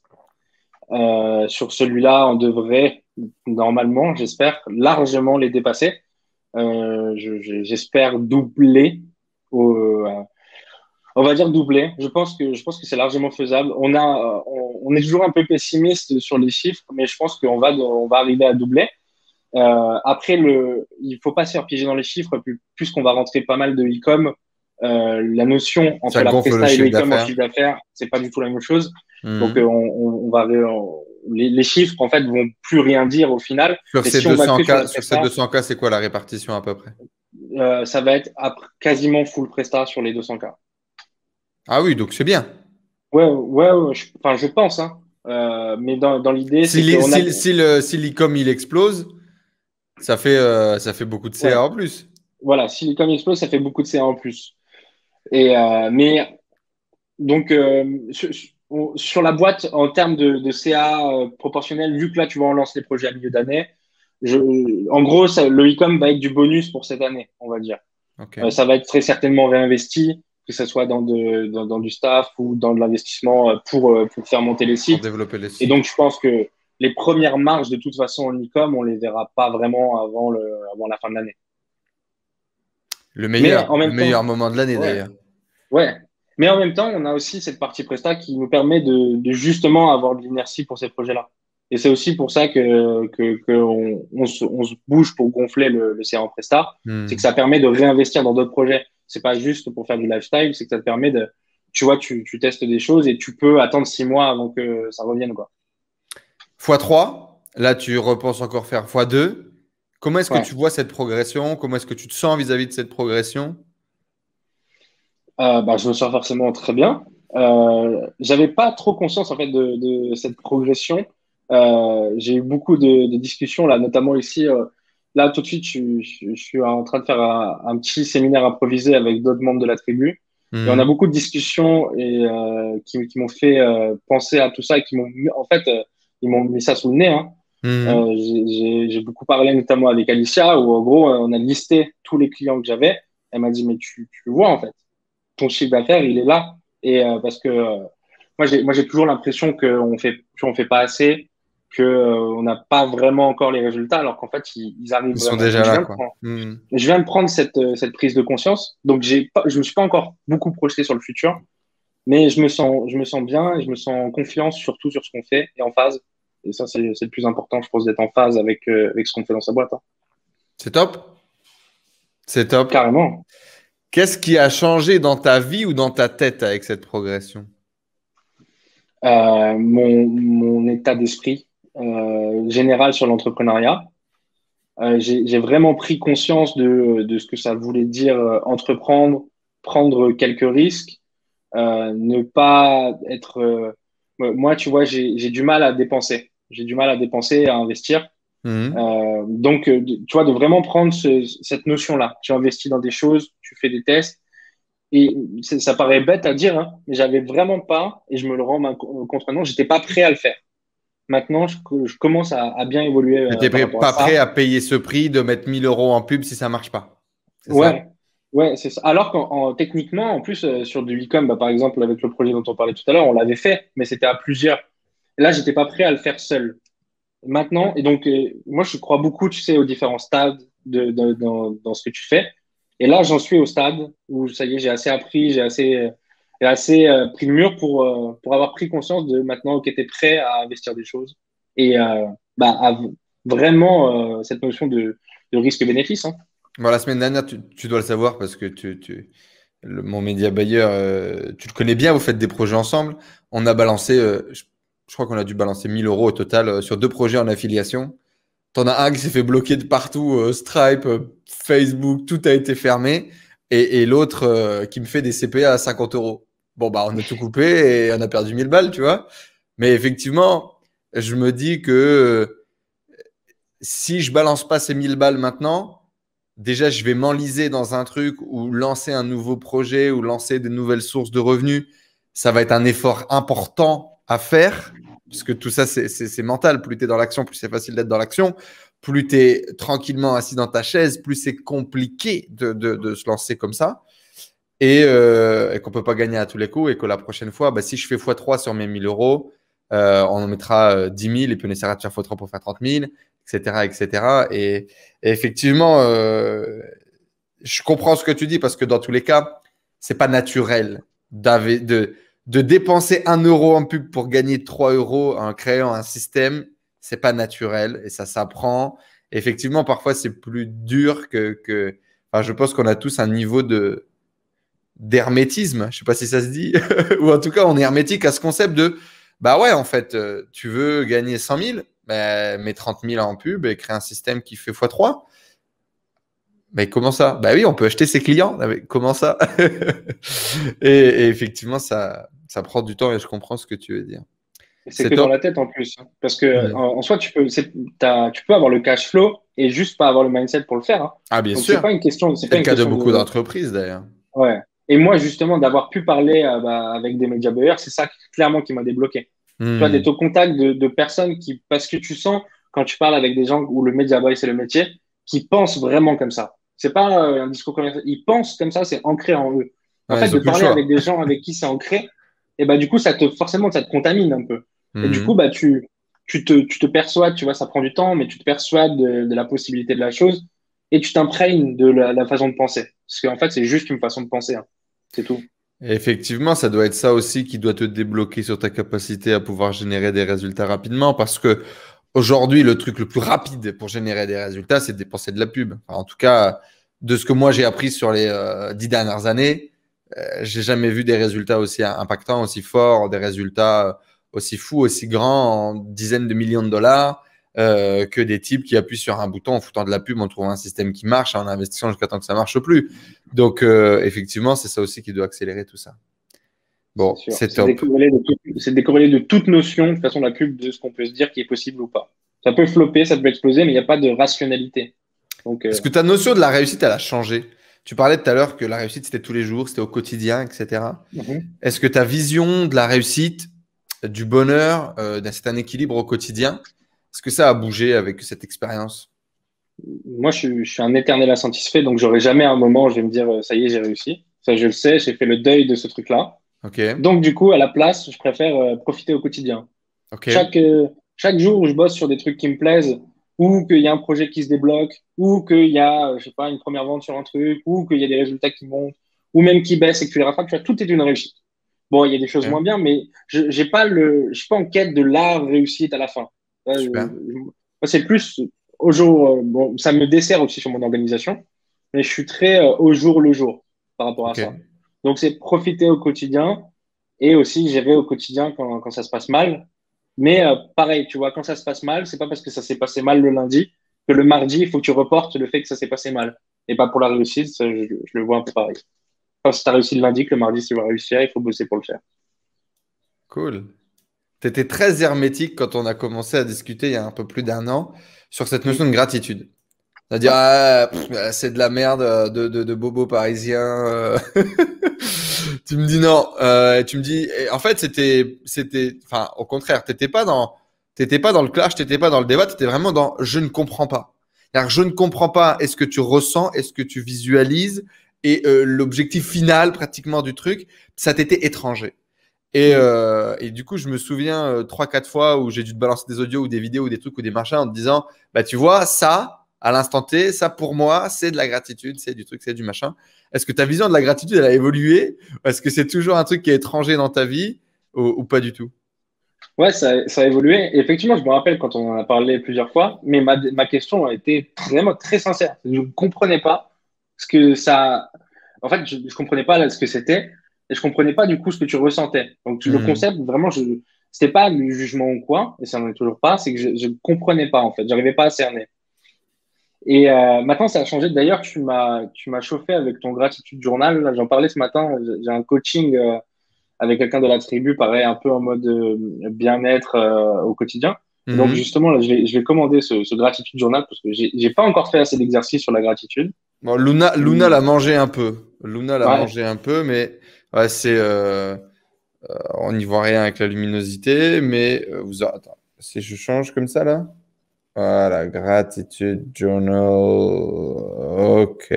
Sur celui-là, on devrait normalement, j'espère, largement les dépasser. J'espère doubler. Au, on va dire doubler. Je pense que c'est largement faisable. On est toujours un peu pessimiste sur les chiffres, mais je pense on va arriver à doubler. Après, il faut pas se faire piéger dans les chiffres, puisqu'on va rentrer pas mal de e-com. La notion Ça entre la gonfle le presta et le chiffre e-com en d'affaires. chiffre d'affaires, c'est pas du tout la même chose. Donc, Mhm. les chiffres, en fait, vont plus rien dire au final. Sur Mais ces si on va que sur la 200K, sur ces presta, 200K, c'est quoi la répartition à peu près? ça va être quasiment full presta sur les 200K. Ah oui, donc c'est bien. Ouais, enfin, je pense, hein. Mais dans l'idée, c'est qu'on a, Si l'e-com il explose, ça fait beaucoup de ouais, CA en plus. voilà, si l'e-com explose, ça fait beaucoup de CA en plus. Mais donc, sur la boîte, en termes de CA proportionnel, vu que là, tu vas en lancer les projets à milieu d'année, je, en gros, le e-com va être du bonus pour cette année, on va dire. Ok. Ça va être très certainement réinvesti, que ce soit dans du staff ou dans de l'investissement pour faire monter les Pour sites. développer les Et sites. donc, je pense que les premières marges, de toute façon, en e-com, on les verra pas vraiment avant la fin de l'année. Mais en Le même meilleur temps, moment de l'année ouais, d'ailleurs. ouais. Mais en même temps, on a aussi cette partie Presta qui nous permet de justement avoir de l'inertie pour ces projets-là. Et c'est aussi pour ça on se bouge pour gonfler le CA en Presta. C'est que Hmm. ça permet de réinvestir dans d'autres projets. C'est pas juste pour faire du lifestyle, c'est que ça te permet tu vois, tu testes des choses et tu peux attendre 6 mois avant que ça revienne, quoi. x3, là tu repenses encore faire x2. Comment est-ce que Ouais. tu vois cette progression? Comment est-ce que tu te sens vis-à-vis de cette progression? Bah, je me sens forcément très bien. J'avais pas trop conscience en fait de cette progression. J'ai eu beaucoup de discussions là, notamment ici. Là, tout de suite, je suis en train de faire un petit séminaire improvisé avec d'autres membres de la tribu. Et on a Hmm. beaucoup de discussions qui m'ont fait penser à tout ça et en fait, ils m'ont mis ça sous le nez, hein. Hmm. J'ai beaucoup parlé notamment avec Alicia où en gros, on a listé tous les clients que j'avais. Elle m'a dit, mais tu vois en fait ton chiffre d'affaires, il est là. Et parce que moi, j'ai toujours l'impression qu'on fait pas assez, que on n'a pas vraiment encore les résultats, alors qu'en fait, ils arrivent Ils sont vraiment. déjà là, quoi. Hmm. Je viens de prendre cette prise de conscience. Donc, je me suis pas encore beaucoup projeté sur le futur. Mais je me sens bien et je me sens en confiance surtout sur ce qu'on fait et en phase. Et ça, c'est le plus important, je pense, d'être en phase avec ce qu'on fait dans sa boîte. Hein. C'est top. C'est top. Carrément. Qu'est-ce qui a changé dans ta vie ou dans ta tête avec cette progression? Mon état d'esprit général sur l'entrepreneuriat. J'ai vraiment pris conscience de ce que ça voulait dire entreprendre, prendre quelques risques, ne pas être. Moi, tu vois, j'ai du mal à dépenser. J'ai du mal à dépenser, à investir. Mhm. Donc, tu vois, de vraiment prendre cette notion-là. Tu investis dans des choses, tu fais des tests. Et ça paraît bête à dire, hein, mais j'avais vraiment pas, et je me le rends compte maintenant, j'étais pas prêt à le faire. Maintenant, je commence à bien évoluer Tu n'étais par rapport à pas prêt ça. à payer ce prix de mettre 1 000 € en pub si ça marche pas. C'est ça? Ouais, ouais, c'est ça. Alors techniquement, en plus, sur du e-com, bah, par exemple, avec le projet dont on parlait tout à l'heure, on l'avait fait, mais c'était à plusieurs. Là, j'étais pas prêt à le faire seul. Maintenant, et donc, moi, je crois beaucoup, tu sais, aux différents stades dans ce que tu fais. Et là, j'en suis au stade où, ça y est, j'ai assez appris, j'ai assez pris le mur pour avoir pris conscience de maintenant, OK, tu es prêt à investir des choses et bah, vraiment cette notion de risque-bénéfice. Hein. Bon, la semaine dernière, tu dois le savoir parce que mon média buyer, tu le connais bien, vous faites des projets ensemble. On a balancé, je crois qu'on a dû balancer 1 000 € au total sur 2 projets en affiliation. T'en as un qui s'est fait bloquer de partout, Stripe, Facebook, tout a été fermé. Et l'autre qui me fait des CPA à 50 euros. Bon, bah, on a tout coupé et on a perdu 1 000 balles, tu vois. Mais effectivement, je me dis que si je balance pas ces 1 000 balles maintenant, déjà, je vais m'enliser dans un truc ou lancer un nouveau projet ou lancer de nouvelles sources de revenus. Ça va être un effort important à faire parce que tout ça, c'est mental. Plus tu es dans l'action, plus c'est facile d'être dans l'action. Plus tu es tranquillement assis dans ta chaise, plus c'est compliqué de se lancer comme ça. Et qu'on ne peut pas gagner à tous les coups. Et que la prochaine fois, bah, si je fais x3 sur mes 1 000 €, on en mettra 10 000 et puis on essaiera de faire x3 pour faire 30 000, etc. etc. Et effectivement, je comprends ce que tu dis parce que dans tous les cas, c'est pas naturel de dépenser 1 € en pub pour gagner 3 € en créant un système. C'est pas naturel et ça s'apprend. Effectivement, parfois, c'est plus dur Enfin, je pense qu'on a tous un niveau d'hermétisme. Je sais pas si ça se dit. Ou en tout cas, on est hermétique à ce concept de bah ouais, en fait, tu veux gagner 100 000, bah, mets 30 000 en pub et crée un système qui fait x3. Mais comment ça? Bah oui, on peut acheter ses clients. Ah, mais comment ça? Et effectivement, ça prend du temps et je comprends ce que tu veux dire. Et c'est C'est que dans top. la tête en plus. Hein. Parce que Mm. en soi, tu peux avoir le cash flow et juste pas avoir le mindset pour le faire. Hein. Ah, bien Donc, sûr. c'est C'est pas le une cas de question beaucoup de. d'entreprises d'ailleurs. Ouais. Et moi, justement, d'avoir pu parler bah, avec des médias buyers, c'est ça clairement qui m'a débloqué. Tu vois, d'être Mm. au contact de personnes qui, parce que tu sens, quand tu parles avec des gens où le média buy, c'est le métier, qui pensent vraiment comme ça. C'est pas un discours commercial. Ils pensent comme ça, c'est ancré en eux. En Ouais, fait, ils de n'ont plus le parler avec choix. des gens avec qui c'est ancré, et bah, du coup, forcément, ça te contamine un peu. Et du coup, Mm. bah, tu te persuades, tu vois, ça prend du temps, mais tu te persuades de la possibilité de la chose et tu t'imprègnes de la façon de penser. Parce qu'en fait, c'est juste une façon de penser. Hein. C'est tout. Et effectivement, ça doit être ça aussi qui doit te débloquer sur ta capacité à pouvoir générer des résultats rapidement parce que aujourd'hui, le truc le plus rapide pour générer des résultats, c'est de dépenser de la pub. Enfin, en tout cas, de ce que moi j'ai appris sur les 10 dernières années, j'ai jamais vu des résultats aussi impactants, aussi forts, des résultats aussi fous, aussi grands, en dizaines de millions de dollars, que des types qui appuient sur un bouton en foutant de la pub, en trouvant un système qui marche, en investissant jusqu'à temps que ça marche plus. Donc, effectivement, c'est ça aussi qui doit accélérer tout ça. C'est Bon, sûr. c'est top. C'est décorrélé de toute notion, de toute façon, la pub, de ce qu'on peut se dire qui est possible ou pas. Ça peut flopper, ça peut exploser, mais il n'y a pas de rationalité. Donc, Est-ce que ta notion de la réussite, elle a changé? Tu parlais tout à l'heure que la réussite, c'était tous les jours, c'était au quotidien, etc. mhm. Est-ce que ta vision de la réussite, du bonheur, d'un certain équilibre au quotidien, est-ce que ça a bougé avec cette expérience? Moi, je suis un éternel insatisfait, donc j'aurai jamais un moment où je vais me dire, ça y est, j'ai réussi. Ça, je le sais, j'ai fait le deuil de ce truc-là. Ok, Donc, du coup, à la place, je préfère profiter au quotidien. ok. Chaque jour où je bosse sur des trucs qui me plaisent, ou qu'il y a un projet qui se débloque, ou qu'il y a, je sais pas, une première vente sur un truc, ou qu'il y a des résultats qui montent, ou même qui baissent et que tu les rattrapes, tu vois, tout est une réussite. Bon, il y a des choses Ok. moins bien, mais je suis pas en quête de la réussite à la fin. Super. Moi, c'est plus au jour. Bon, ça me dessert aussi sur mon organisation, mais je suis très au jour le jour par rapport à Ok. ça. Donc, c'est profiter au quotidien et aussi gérer au quotidien quand ça se passe mal. Mais pareil, tu vois, quand ça se passe mal, c'est pas parce que ça s'est passé mal le lundi que le mardi, il faut que tu reportes le fait que ça s'est passé mal. Et pas pour la réussite, ça, je le vois un peu pareil. Enfin, si tu as réussi le lundi, que le mardi, si tu vas réussir, il faut bosser pour le faire. Cool. Tu étais très hermétique quand on a commencé à discuter il y a un peu plus d'un an sur cette Mm. notion de gratitude. C'est-à-dire, Ouais. c'est de la merde de bobo parisien. Tu me dis non. Tu me dis, et en fait, enfin, au contraire, t'étais pas dans le clash, t'étais pas dans le débat, t'étais vraiment dans je ne comprends pas. C'est-à-dire, je ne comprends pas. Est-ce que tu ressens, est-ce que tu visualises, et l'objectif final, pratiquement du truc, ça t'était étranger. Mm. Et du coup, je me souviens 3-4 fois où j'ai dû te balancer des audios ou des vidéos ou des trucs ou des machins en te disant, bah tu vois, ça, à l'instant T, ça pour moi, c'est de la gratitude, c'est du truc, c'est du machin. Est-ce que ta vision de la gratitude, elle a évolué? Ou est-ce que c'est toujours un truc qui est étranger dans ta vie ou pas du tout? Ouais, ça a évolué. Et effectivement, je me rappelle quand on en a parlé plusieurs fois, mais ma question a été vraiment très sincère. Je ne comprenais pas ce que ça. En fait, je comprenais pas là, ce que c'était et je comprenais pas du coup ce que tu ressentais. Donc, le Hmm. concept, vraiment, c'était pas du jugement ou quoi, et ça n'en est toujours pas, c'est que je comprenais pas en fait. J'arrivais pas à cerner. Et maintenant, ça a changé. D'ailleurs, tu m'as chauffé avec ton gratitude journal. Là, j'en parlais ce matin. J'ai un coaching avec quelqu'un de la tribu, pareil, un peu en mode bien-être au quotidien. Et donc, Mhm. justement, là, je vais commander ce gratitude journal parce que j'ai pas encore fait assez d'exercices sur la gratitude. Bon, Luna Mm. l'a mangé un peu. Luna l'a Ouais, mangé un peu, mais ouais, on n'y voit rien avec la luminosité. Mais attends, si je change comme ça là. Voilà, gratitude journal. Ok.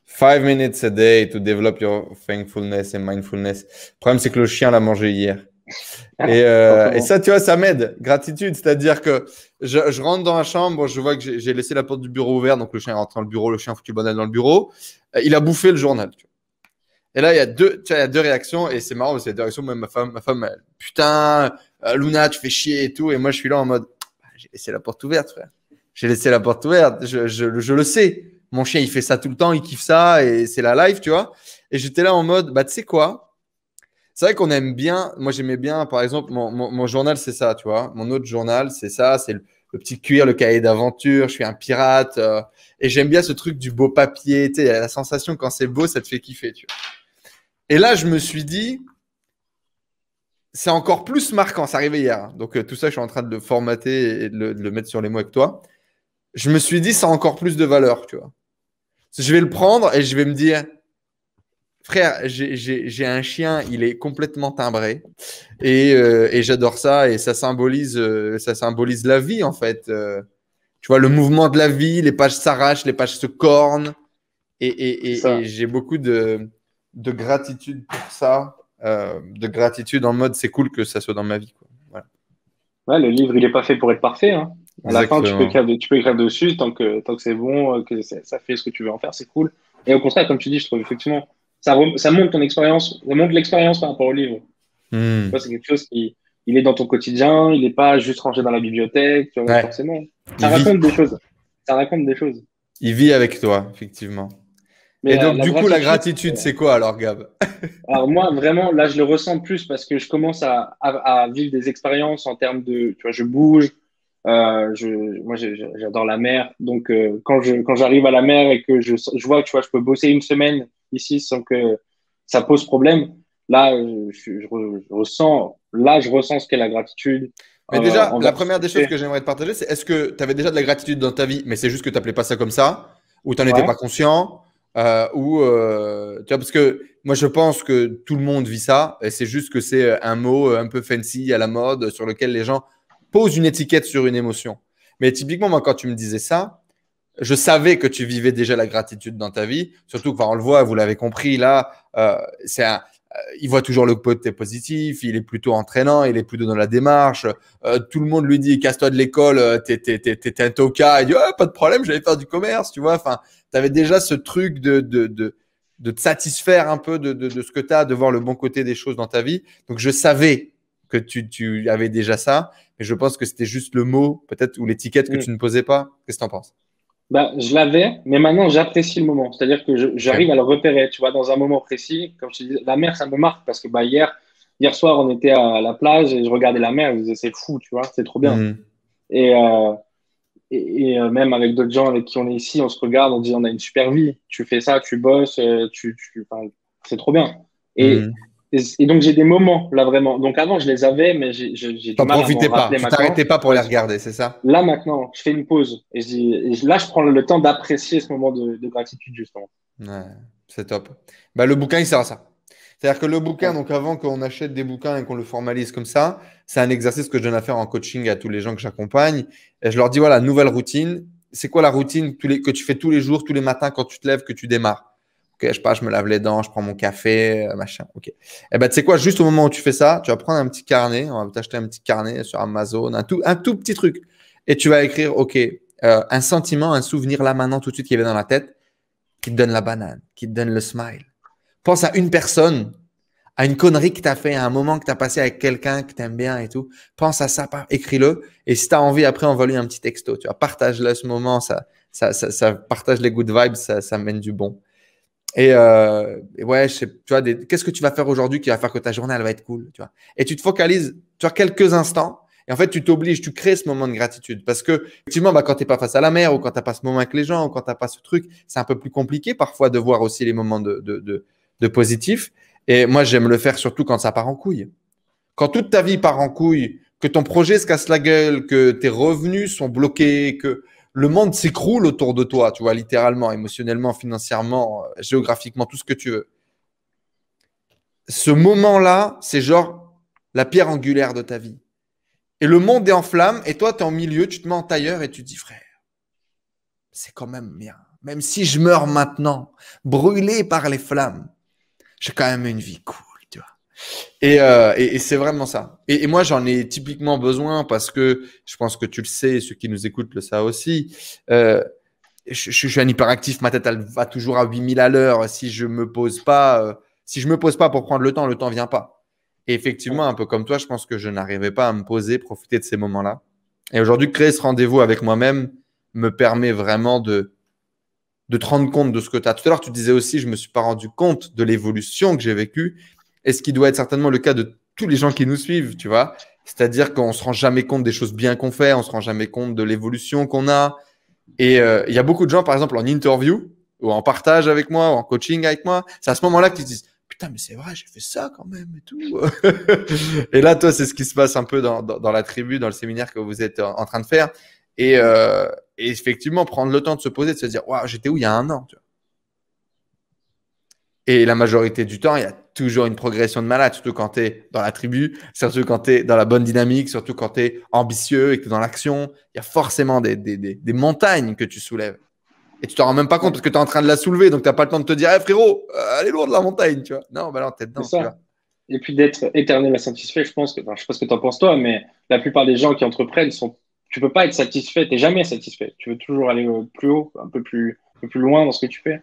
5 minutes a day to develop your thankfulness and mindfulness. Le problème, c'est que le chien l'a mangé hier. Et forcément. ça, tu vois, ça m'aide. Gratitude, c'est-à-dire que je rentre dans la chambre, je vois que j'ai laissé la porte du bureau ouverte, donc le chien rentre dans le bureau, le chien foutu le bordel dans le bureau. Il a bouffé le journal. Tu vois. Et là, il y a deux réactions, et c'est marrant, parce qu'il y a deux réactions. Même ma femme, putain, Luna, tu fais chier et tout. Et moi, je suis là en mode, j'ai laissé la porte ouverte, frère. J'ai laissé la porte ouverte. Je le sais. Mon chien, il fait ça tout le temps, il kiffe ça, et c'est la life, tu vois. Et j'étais là en mode, bah, tu sais quoi? C'est vrai qu'on aime bien. Moi, j'aimais bien, par exemple, mon journal, c'est ça, tu vois. Mon autre journal, c'est ça, c'est le petit cuir, le cahier d'aventure. Je suis un pirate. Et j'aime bien ce truc du beau papier. Tu sais, la sensation quand c'est beau, ça te fait kiffer, tu vois. Et là, je me suis dit, c'est encore plus marquant. Ça arrivait hier, hein. Donc, tout ça, je suis en train de le formater et de le mettre sur les mots avec toi. Je me suis dit, ça a encore plus de valeur, tu vois. Je vais le prendre et je vais me dire, frère, j'ai un chien, il est complètement timbré et j'adore ça et ça symbolise la vie en fait. Tu vois, le mouvement de la vie, les pages s'arrachent, les pages se cornent C'est et ça. j'ai beaucoup de gratitude pour ça, de gratitude en mode c'est cool que ça soit dans ma vie, quoi. Voilà. Ouais, le livre, il est pas fait pour être parfait, hein. À la fin, Exactement. tu peux écrire dessus tant que c'est bon, que ça fait ce que tu veux en faire, c'est cool. Et au contraire, comme tu dis, je trouve effectivement, ça monte ton expérience, ça monte l'expérience par rapport au livre. Tu vois, Hmm. c'est quelque chose qui, il est dans ton quotidien, il n'est pas juste rangé dans la bibliothèque, tu vois, Ouais, forcément. Ça il vit. raconte des choses. Ça raconte des choses. Il vit avec toi, effectivement. Mais Et la, donc, la du coup, la gratitude, gratitude, c'est quoi alors, Gab? alors moi, vraiment, là, je le ressens plus parce que je commence à vivre des expériences en termes de, tu vois, je bouge, moi, j'adore la mer. Donc, quand j'arrive à la mer et que je vois que, tu vois, je peux bosser une semaine ici sans que ça pose problème, là, je ressens ce qu'est la gratitude Mais déjà, la envers ce première que des je choses fais. que j'aimerais te partager, c'est est-ce que tu avais déjà de la gratitude dans ta vie, mais c'est juste que tu n'appelais pas ça comme ça, ou tu n'en étais Ouais. pas conscient, tu vois, parce que moi je pense que tout le monde vit ça, et c'est juste que c'est un mot un peu fancy à la mode sur lequel les gens posent une étiquette sur une émotion. Mais typiquement, moi, quand tu me disais ça, je savais que tu vivais déjà la gratitude dans ta vie, surtout que, enfin, on le voit, vous l'avez compris, là, il voit toujours le côté positif, il est plutôt entraînant, il est plutôt dans la démarche. Tout le monde lui dit, casse-toi de l'école, t'es un toca. Il dit, oh, pas de problème, j'allais faire du commerce, tu vois. Enfin, tu avais déjà ce truc te satisfaire un peu de ce que tu as, de voir le bon côté des choses dans ta vie. Donc, je savais que tu avais déjà ça, mais je pense que c'était juste le mot, peut-être, ou l'étiquette que tu ne posais pas. Qu'est-ce que tu en penses? Bah, je l'avais, mais maintenant j'apprécie le moment. C'est-à-dire que j'arrive Ok. à le repérer, tu vois, dans un moment précis. Comme je te disais, la mer, ça me marque parce que bah, hier soir, on était à la plage et je regardais la mer et je me disais, c'est fou, tu vois, c'est trop bien. Mhm. Et, euh, même avec d'autres gens avec qui on est ici, on se regarde, on dit, on a une super vie. Tu fais ça, tu bosses, enfin, c'est trop bien. Et, Mhm. et donc, j'ai des moments là vraiment. Donc, avant, je les avais, mais j'ai du T'en mal à m'en profitais pas. rappeler Tu maintenant. t'arrêtais pas pour Ouais, les regarder, c'est ça? là, maintenant, je fais une pause. Là, je prends le temps d'apprécier ce moment de gratitude, justement. Ouais, c'est top. Bah, le bouquin, il sert à ça. C'est-à-dire que le bouquin, Ouais. donc avant qu'on achète des bouquins et qu'on le formalise comme ça, c'est un exercice que je donne à faire en coaching à tous les gens que j'accompagne. Et je leur dis, voilà, nouvelle routine. C'est quoi la routine que tu fais tous les jours, tous les matins quand tu te lèves, que tu démarres? Ok, je sais pas, je me lave les dents, je prends mon café, machin. Ok. Eh ben, tu sais quoi, juste au moment où tu fais ça, tu vas prendre un petit carnet, on va t'acheter un petit carnet sur Amazon, un tout petit truc. Et tu vas écrire, ok, un sentiment, un souvenir là maintenant, tout de suite qui vient dans la tête qui te donne la banane, qui te donne le smile. Pense à une personne, à une connerie que tu as fait, à un moment que tu as passé avec quelqu'un que tu aimes bien et tout. Pense à ça, écris-le. Et si tu as envie, après, envoie-lui un petit texto. Tu vois, partage-le ce moment, ça partage les good vibes, ça mène du bon. Et ouais, je sais, tu vois, qu'est-ce que tu vas faire aujourd'hui qui va faire que ta journée, elle va être cool, tu vois. Et tu te focalises, tu vois, quelques instants. Et en fait, tu t'obliges, tu crées ce moment de gratitude. Parce que, effectivement, bah, quand tu n'es pas face à la mer ou quand tu n'as pas ce moment avec les gens ou quand tu n'as pas ce truc, c'est un peu plus compliqué parfois de voir aussi les moments de positif. Et moi, j'aime le faire surtout quand ça part en couille. Quand toute ta vie part en couille, que ton projet se casse la gueule, que tes revenus sont bloqués, que le monde s'écroule autour de toi, tu vois, littéralement, émotionnellement, financièrement, géographiquement, tout ce que tu veux. Ce moment-là, c'est genre la pierre angulaire de ta vie. Et le monde est en flammes et toi, tu es en milieu, tu te mets en tailleur et tu te dis, frère, c'est quand même bien. Même si je meurs maintenant, brûlé par les flammes, j'ai quand même une vie cool, tu vois. Et c'est vraiment ça. Et moi, j'en ai typiquement besoin parce que je pense que tu le sais, ceux qui nous écoutent le savent aussi. Je suis un hyperactif, ma tête, elle va toujours à 8000 à l'heure. Si je me pose pas pour prendre le temps vient pas. Et effectivement, Ouais. un peu comme toi, je pense que je n'arrivais pas à me poser, profiter de ces moments-là. Et aujourd'hui, créer ce rendez-vous avec moi-même me permet vraiment de te rendre compte de ce que tu as. Tout à l'heure, tu disais aussi, je ne me suis pas rendu compte de l'évolution que j'ai vécue, et ce qui doit être certainement le cas de tous les gens qui nous suivent, tu vois. C'est-à-dire qu'on ne se rend jamais compte des choses bien qu'on fait, on ne se rend jamais compte de l'évolution qu'on a. Et il y a beaucoup de gens, par exemple, en interview, ou en partage avec moi, ou en coaching avec moi, c'est à ce moment-là qu'ils se disent, putain, mais c'est vrai, j'ai fait ça quand même et tout. Et là, toi, c'est ce qui se passe un peu dans la tribu, dans le séminaire que vous êtes en train de faire. Et effectivement, prendre le temps de se poser, de se dire, waouh, j'étais où il y a un an, tu vois. Et la majorité du temps, il y a toujours une progression de malade, surtout quand tu es dans la tribu, surtout quand tu es dans la bonne dynamique, surtout quand tu es ambitieux et que tu es dans l'action. Il y a forcément des montagnes que tu soulèves. Et tu t'en rends même pas compte Ouais. parce que tu es en train de la soulever, donc tu n'as pas le temps de te dire, hey, frérot, elle est lourde la montagne, tu vois. Non, bah non, tu es C'est dedans, tu ça. vois. Et puis d'être éternel insatisfait, je pense que, enfin, je sais pas ce que tu en penses toi, mais la plupart des gens qui entreprennent tu peux pas être satisfait, t'es jamais satisfait. Tu veux toujours aller plus haut, un peu plus loin dans ce que tu fais.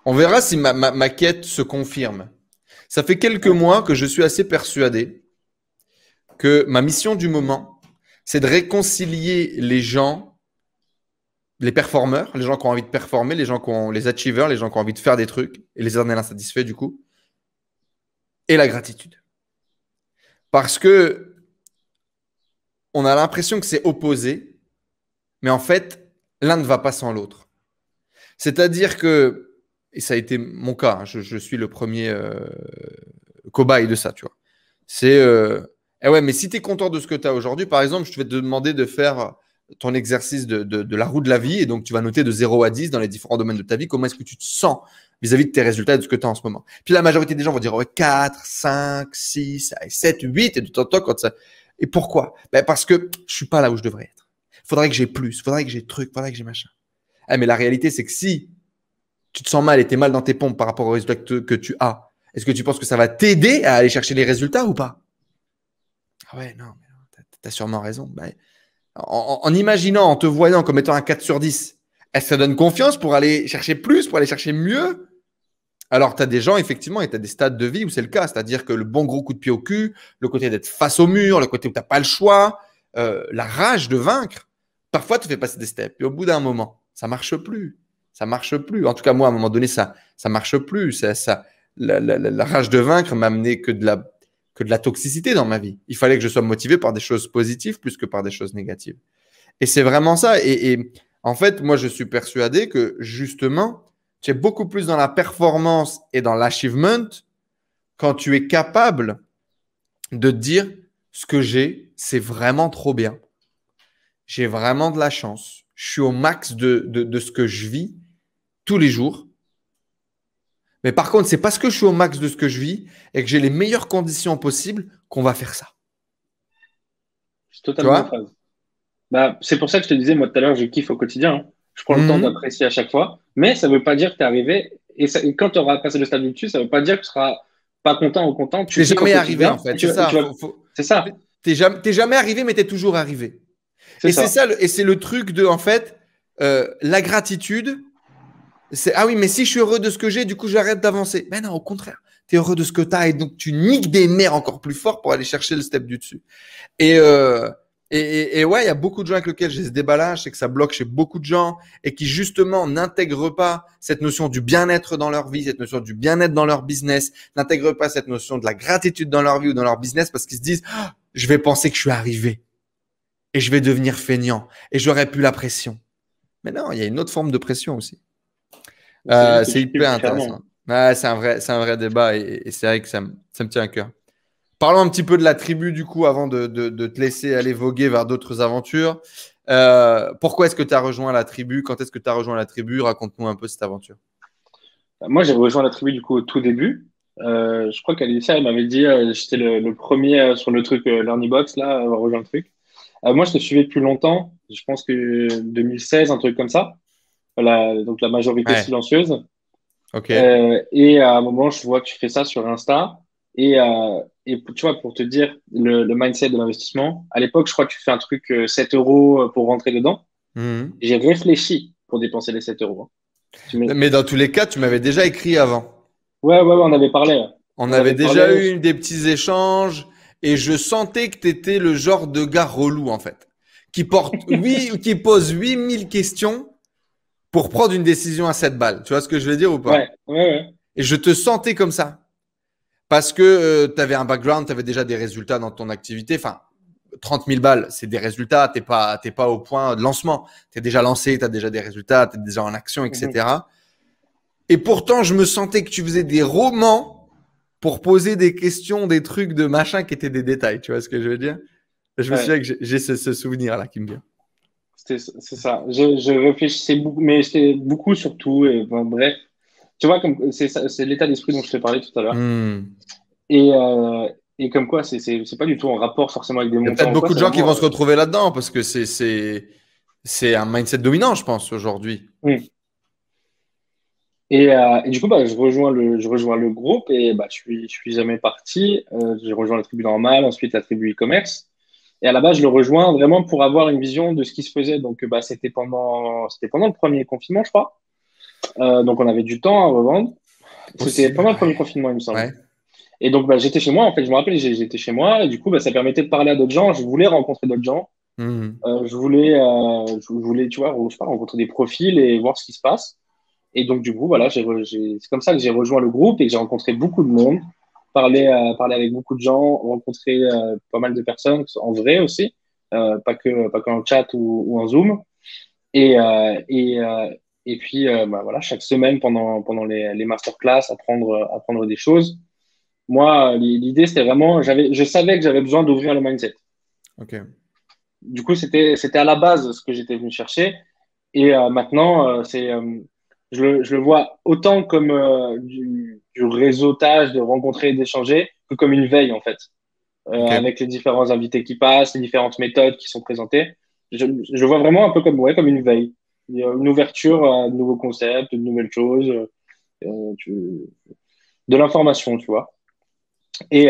On verra si ma quête se confirme. Ça fait quelques Ouais. mois que je suis assez persuadé que ma mission du moment, c'est de réconcilier les gens, les performeurs, les gens qui ont envie de performer, les gens qui ont les achievers, les gens qui ont envie de faire des trucs, et les éternels insatisfaits du coup, et la gratitude. Parce que on a l'impression que c'est opposé, mais en fait, l'un ne va pas sans l'autre. C'est-à-dire que, et ça a été mon cas, hein, je suis le premier cobaye de ça, tu vois. C'est, eh ouais, mais si tu es content de ce que tu as aujourd'hui, par exemple, je vais te demander de faire ton exercice de la roue de la vie, et donc tu vas noter de 0 à 10 dans les différents domaines de ta vie, comment est-ce que tu te sens vis-à-vis de tes résultats et de ce que tu as en ce moment. Puis la majorité des gens vont dire ouais, 4, 5, 6, 7, 8, et de temps en temps, quand ça... Et pourquoi? Ben parce que je suis pas là où je devrais être. Il faudrait que j'ai plus, il faudrait que j'ai truc, il faudrait que j'ai machin. Eh, mais la réalité, c'est que si tu te sens mal et tu es mal dans tes pompes par rapport aux résultats que tu as, est-ce que tu penses que ça va t'aider à aller chercher les résultats ou pas? Ah ouais, non, tu as sûrement raison. Ben, en imaginant, en te voyant comme étant un 4 sur 10, est-ce que ça donne confiance pour aller chercher plus, pour aller chercher mieux? Alors, tu as des gens, effectivement, et tu as des stades de vie où c'est le cas. C'est-à-dire que le bon gros coup de pied au cul, le côté d'être face au mur, le côté où tu n'as pas le choix, la rage de vaincre, parfois, tu fais passer des steps. Et au bout d'un moment, ça ne marche plus. Ça ne marche plus. En tout cas, moi, à un moment donné, ça ne marche plus. La rage de vaincre m'a amené que de la toxicité dans ma vie. Il fallait que je sois motivé par des choses positives plus que par des choses négatives. Et c'est vraiment ça. Et en fait, moi, je suis persuadé que justement, tu es beaucoup plus dans la performance et dans l'achievement quand tu es capable de te dire ce que j'ai, c'est vraiment trop bien. J'ai vraiment de la chance. Je suis au max de ce que je vis tous les jours. Mais par contre, c'est parce que je suis au max de ce que je vis et que j'ai les meilleures conditions possibles qu'on va faire ça. C'est totalement en phase. Bah, c'est pour ça que je te disais, moi, tout à l'heure, je kiffe au quotidien. Hein. Je prends le temps d'apprécier à chaque fois. Mais ça ne veut pas dire que tu es arrivé. Et quand tu auras passé le stade du dessus, ça ne veut pas dire que tu seras pas content ou content. Tu n'es jamais arrivé, en fait. C'est ça. C'est ça. Tu n'es jamais arrivé, mais tu es toujours arrivé. Et c'est ça. Et c'est le truc de, en fait, la gratitude. C'est ah oui, mais si je suis heureux de ce que j'ai, du coup, j'arrête d'avancer. Mais non, au contraire. Tu es heureux de ce que tu as et donc tu niques des nerfs encore plus fort pour aller chercher le step du dessus. Et ouais, il y a beaucoup de gens avec lesquels j'ai ce débat-là. Je sais que ça bloque chez beaucoup de gens et qui, justement, n'intègrent pas cette notion du bien-être dans leur vie, cette notion du bien-être dans leur business, n'intègrent pas cette notion de la gratitude dans leur vie ou dans leur business parce qu'ils se disent oh, je vais penser que je suis arrivé et je vais devenir feignant et j'aurai plus la pression. Mais non, il y a une autre forme de pression aussi. C'est hyper intéressant. Ouais, c'est un vrai débat et c'est vrai que ça me tient à cœur. Parlons un petit peu de la tribu du coup avant de te laisser aller voguer vers d'autres aventures. Pourquoi est-ce que tu as rejoint la tribu? Quand est-ce que tu as rejoint la tribu? Raconte-nous un peu cette aventure. Moi, j'ai rejoint la tribu du coup au tout début. Je crois qu'Alicia, elle m'avait dit j'étais le premier sur le truc LearnyBox là, à avoir rejoint le truc. Moi, je te suivais depuis longtemps. Je pense que 2016, un truc comme ça. Donc la majorité silencieuse. Ok. Et à un moment, je vois que tu fais ça sur Insta. Et tu vois, pour te dire le mindset de l'investissement, à l'époque, je crois que tu fais un truc 7 euros pour rentrer dedans. J'ai réfléchi pour dépenser les 7 euros. Mais dans tous les cas, tu m'avais déjà écrit avant. Ouais, on avait parlé. On avait déjà eu des petits échanges et je sentais que tu étais le genre de gars relou, en fait, qui pose 8000 questions pour prendre une décision à 7 balles. Tu vois ce que je veux dire ou pas? Ouais. Et je te sentais comme ça. Parce que tu avais un background, tu avais déjà des résultats dans ton activité. Enfin, 30 000 balles, c'est des résultats. Tu n'es pas au point de lancement. Tu es déjà lancé, tu as déjà des résultats, tu es déjà en action, etc. Et pourtant, je me sentais que tu faisais des romans pour poser des questions, des trucs de machin qui étaient des détails. Tu vois ce que je veux dire? Je me souviens que j'ai ce souvenir-là qui me vient. C'est ça. Je réfléchissais beaucoup, mais c'était beaucoup sur tout. Et, bref. Tu vois, c'est l'état d'esprit dont je te parlais tout à l'heure. Et comme quoi, c'est pas du tout en rapport forcément avec des montants. Il y a peut-être beaucoup de gens qui vont se retrouver là-dedans parce que c'est un mindset dominant, je pense, aujourd'hui. Et du coup, je rejoins le groupe et je suis jamais parti. J'ai rejoint la tribu normale, ensuite la tribu e-commerce. Et à la base, je le rejoins vraiment pour avoir une vision de ce qui se faisait. Donc, c'était pendant le premier confinement, je crois. Donc, on avait du temps à revendre. C'était pendant le premier confinement, il me semble. Ouais. Et donc, j'étais chez moi. En fait, je me rappelle, j'étais chez moi. Et du coup, ça permettait de parler à d'autres gens. Je voulais rencontrer d'autres gens. Je voulais, tu vois, rencontrer des profils et voir ce qui se passe. Et donc, du coup, voilà, c'est comme ça que j'ai rejoint le groupe et que j'ai rencontré beaucoup de monde, parlé avec beaucoup de gens, rencontré pas mal de personnes en vrai aussi, pas que en chat ou en Zoom. Et puis, voilà, chaque semaine pendant les masterclass, apprendre des choses. Moi, l'idée, c'était vraiment, je savais que j'avais besoin d'ouvrir le mindset. Ok. Du coup, c'était à la base ce que j'étais venu chercher. Et maintenant, je le vois autant comme du réseautage, de rencontrer, d'échanger, que comme une veille, en fait. Avec les différents invités qui passent, les différentes méthodes qui sont présentées. Je le vois vraiment un peu comme une veille. Il y a une ouverture à de nouveaux concepts, de nouvelles choses, de l'information, tu vois. Et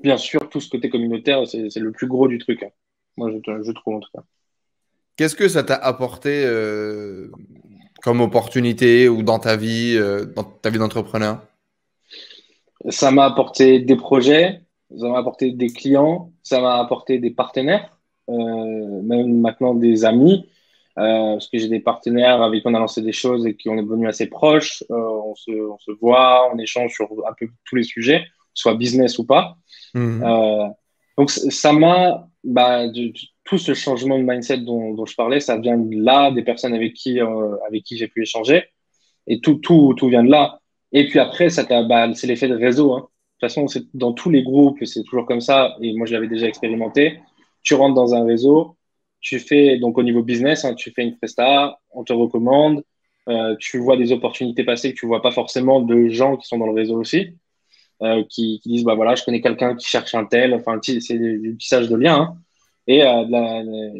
bien sûr, tout ce côté communautaire, c'est le plus gros du truc. Hein. Moi, je trouve en tout cas. Qu'est-ce que ça t'a apporté Comme opportunité ou dans ta vie d'entrepreneur? Ça m'a apporté des projets, ça m'a apporté des clients, ça m'a apporté des partenaires, même maintenant des amis, parce que j'ai des partenaires avec qui on a lancé des choses et qui on est devenus assez proches. On se voit, on échange sur un peu tous les sujets, soit business ou pas. Euh, donc ça m'a, tout ce changement de mindset dont je parlais, ça vient de là, des personnes avec qui j'ai pu échanger, et tout vient de là. Et puis après, c'est l'effet de réseau, hein. De toute façon, c'est dans tous les groupes, c'est toujours comme ça. Et moi, je l'avais déjà expérimenté. Tu rentres dans un réseau, tu fais, donc au niveau business, hein, tu fais une presta, on te recommande, tu vois des opportunités passer que tu vois pas forcément de gens qui sont dans le réseau aussi, qui disent, bah voilà, je connais quelqu'un qui cherche un tel. Enfin, c'est du tissage de liens, hein. Et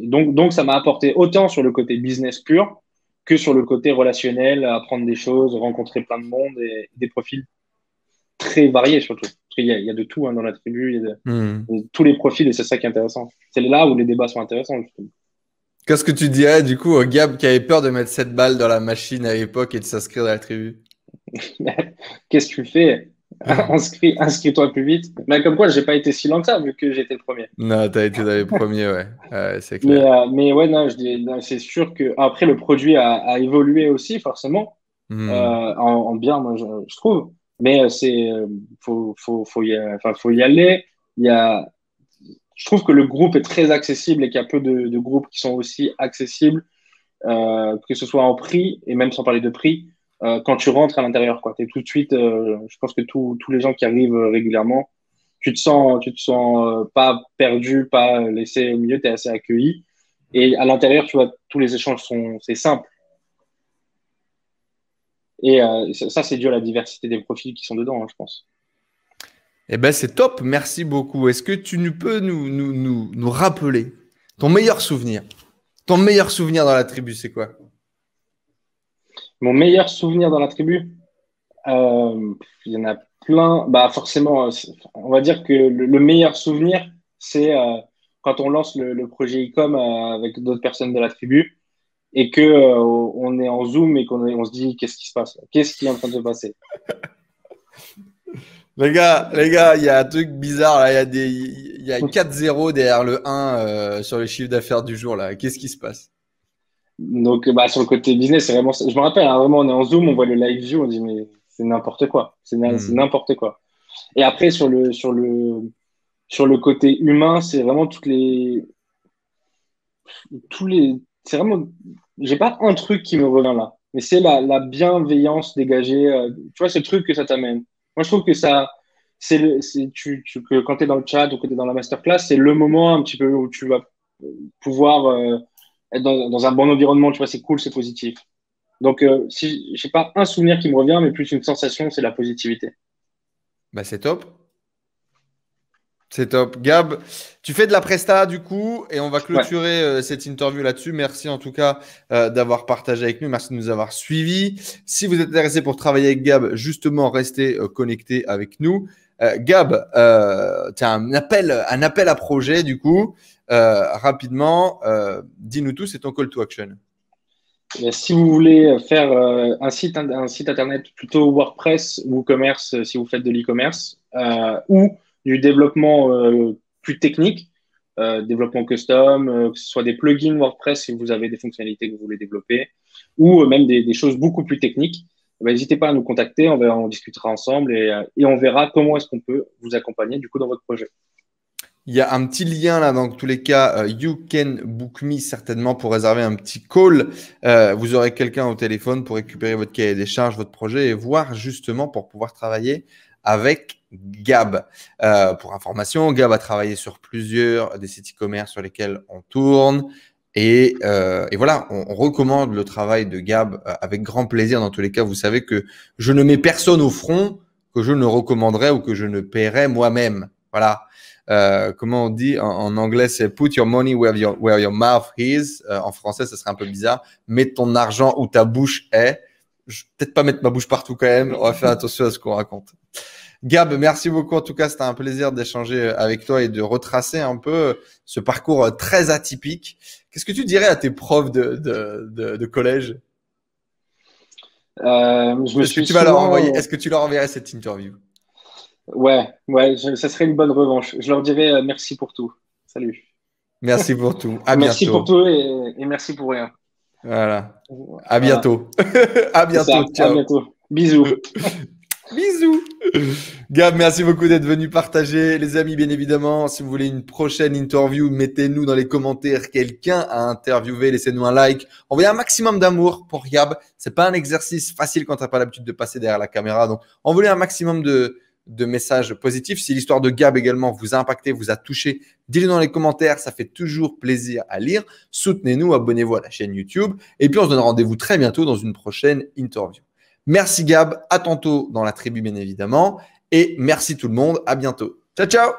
donc, ça m'a apporté autant sur le côté business pur que sur le côté relationnel, apprendre des choses, rencontrer plein de monde et des profils très variés surtout. Parce qu'il y a de tout, hein, dans la tribu, il y a tous les profils et c'est ça qui est intéressant. C'est là où les débats sont intéressants, justement. Qu'est-ce que tu dirais du coup au Gab qui avait peur de mettre 7 balles dans la machine à l'époque et de s'inscrire dans la tribu? Qu'est-ce que tu fais? Inscris-toi plus vite. Mais comme quoi, j'ai pas été si lent que ça, vu que j'étais le premier. Non, t'as été dans les premiers, ouais. C'est clair. Mais ouais, non, non, c'est sûr que après le produit a évolué aussi, forcément, en bien, moi, je trouve. Mais faut y aller. Je trouve que le groupe est très accessible et qu'il y a peu de groupes qui sont aussi accessibles, que ce soit en prix et même sans parler de prix, quand tu rentres à l'intérieur, quoi. T'es tout de suite, je pense que tous les gens qui arrivent régulièrement, tu te sens pas perdu, pas laissé au milieu, tu es assez accueilli. Et à l'intérieur, tu vois, tous les échanges c'est simple. Et ça, c'est dû à la diversité des profils qui sont dedans, hein, je pense. Eh ben, c'est top. Merci beaucoup. Est-ce que tu peux nous rappeler ton meilleur souvenir? Ton meilleur souvenir dans la tribu, c'est quoi? Mon meilleur souvenir dans la tribu, il y en a plein. Bah, forcément, on va dire que le meilleur souvenir, c'est quand on lance le projet e-com avec d'autres personnes de la tribu et que on est en Zoom et on se dit qu'est-ce qui se passe? Qu'est-ce qui est en train de se passer? Les gars, il y a un truc bizarre là. Il y a 4-0 derrière le 1 sur le chiffre d'affaires du jour là. Qu'est-ce qui se passe? Donc, sur le côté business, c'est vraiment. Je me rappelle, hein, vraiment, on est en Zoom, on voit le live view, on dit mais c'est n'importe quoi. C'est n'importe quoi. Et après, sur le côté humain, c'est vraiment c'est vraiment, j'ai pas un truc qui me revient là, mais c'est la bienveillance dégagée, tu vois, ce truc que ça t'amène. Moi, je trouve que ça, que quand tu es dans le chat ou que tu es dans la masterclass, c'est le moment un petit peu où tu vas pouvoir être dans un bon environnement, tu vois, c'est cool, c'est positif. Donc, si j'ai pas un souvenir qui me revient, mais plus une sensation, c'est la positivité. Bah, c'est top. C'est top. Gab, tu fais de la presta du coup et on va clôturer cette interview là-dessus. Merci en tout cas d'avoir partagé avec nous. Merci de nous avoir suivis. Si vous êtes intéressé pour travailler avec Gab, justement, restez connectés avec nous. Gab, tu as un appel à projet du coup. Rapidement, dis-nous tout, c'est ton call to action. Et si vous voulez faire un site internet plutôt WordPress, WooCommerce, si vous faites de l'e-commerce, ou du développement plus technique, développement custom, que ce soit des plugins WordPress si vous avez des fonctionnalités que vous voulez développer, ou même des choses beaucoup plus techniques, n'hésitez pas à nous contacter, on discutera ensemble et on verra comment est-ce qu'on peut vous accompagner du coup dans votre projet. Il y a un petit lien là, dans tous les cas, You Can Book Me certainement pour réserver un petit call. Vous aurez quelqu'un au téléphone pour récupérer votre cahier des charges, votre projet et voir justement pour pouvoir travailler avec Gab. Pour information, Gab a travaillé sur plusieurs des sites e-commerce sur lesquels on tourne. Et voilà, on recommande le travail de Gab avec grand plaisir. Dans tous les cas, vous savez que je ne mets personne au front que je ne recommanderais ou que je ne paierais moi-même. Voilà. Comment on dit en anglais, c'est put your money where your mouth is. En français, ça serait un peu bizarre. Mets ton argent où ta bouche est. Je vais peut-être pas mettre ma bouche partout quand même. On va faire attention à ce qu'on raconte. Gab, merci beaucoup. En tout cas, c'était un plaisir d'échanger avec toi et de retracer un peu ce parcours très atypique. Qu'est-ce que tu dirais à tes profs de collège? Je me Est-ce que suis tu vas leur souvent, envoyer, est-ce que tu leur enverrais cette interview? ouais, ça serait une bonne revanche. Je leur dirais merci pour tout. Salut. Merci pour tout. À Merci pour bientôt. tout et merci pour rien. Voilà. À Voilà, bientôt. À c'est ça. bientôt. À Ciao. bientôt. Bisous. Bisous. Gab, merci beaucoup d'être venu partager. Les amis, bien évidemment, si vous voulez une prochaine interview, mettez-nous dans les commentaires quelqu'un à interviewer. Laissez-nous un like. Envoyez un maximum d'amour pour Gab. C'est pas un exercice facile quand t'as pas l'habitude de passer derrière la caméra. Donc, envoyez un maximum de messages positifs. Si l'histoire de Gab également vous a impacté, vous a touché, dites-le dans les commentaires. Ça fait toujours plaisir à lire. Soutenez-nous, abonnez-vous à la chaîne YouTube. Et puis, on se donne rendez-vous très bientôt dans une prochaine interview. Merci Gab, à tantôt dans la tribu bien évidemment. Et merci tout le monde, à bientôt. Ciao, ciao!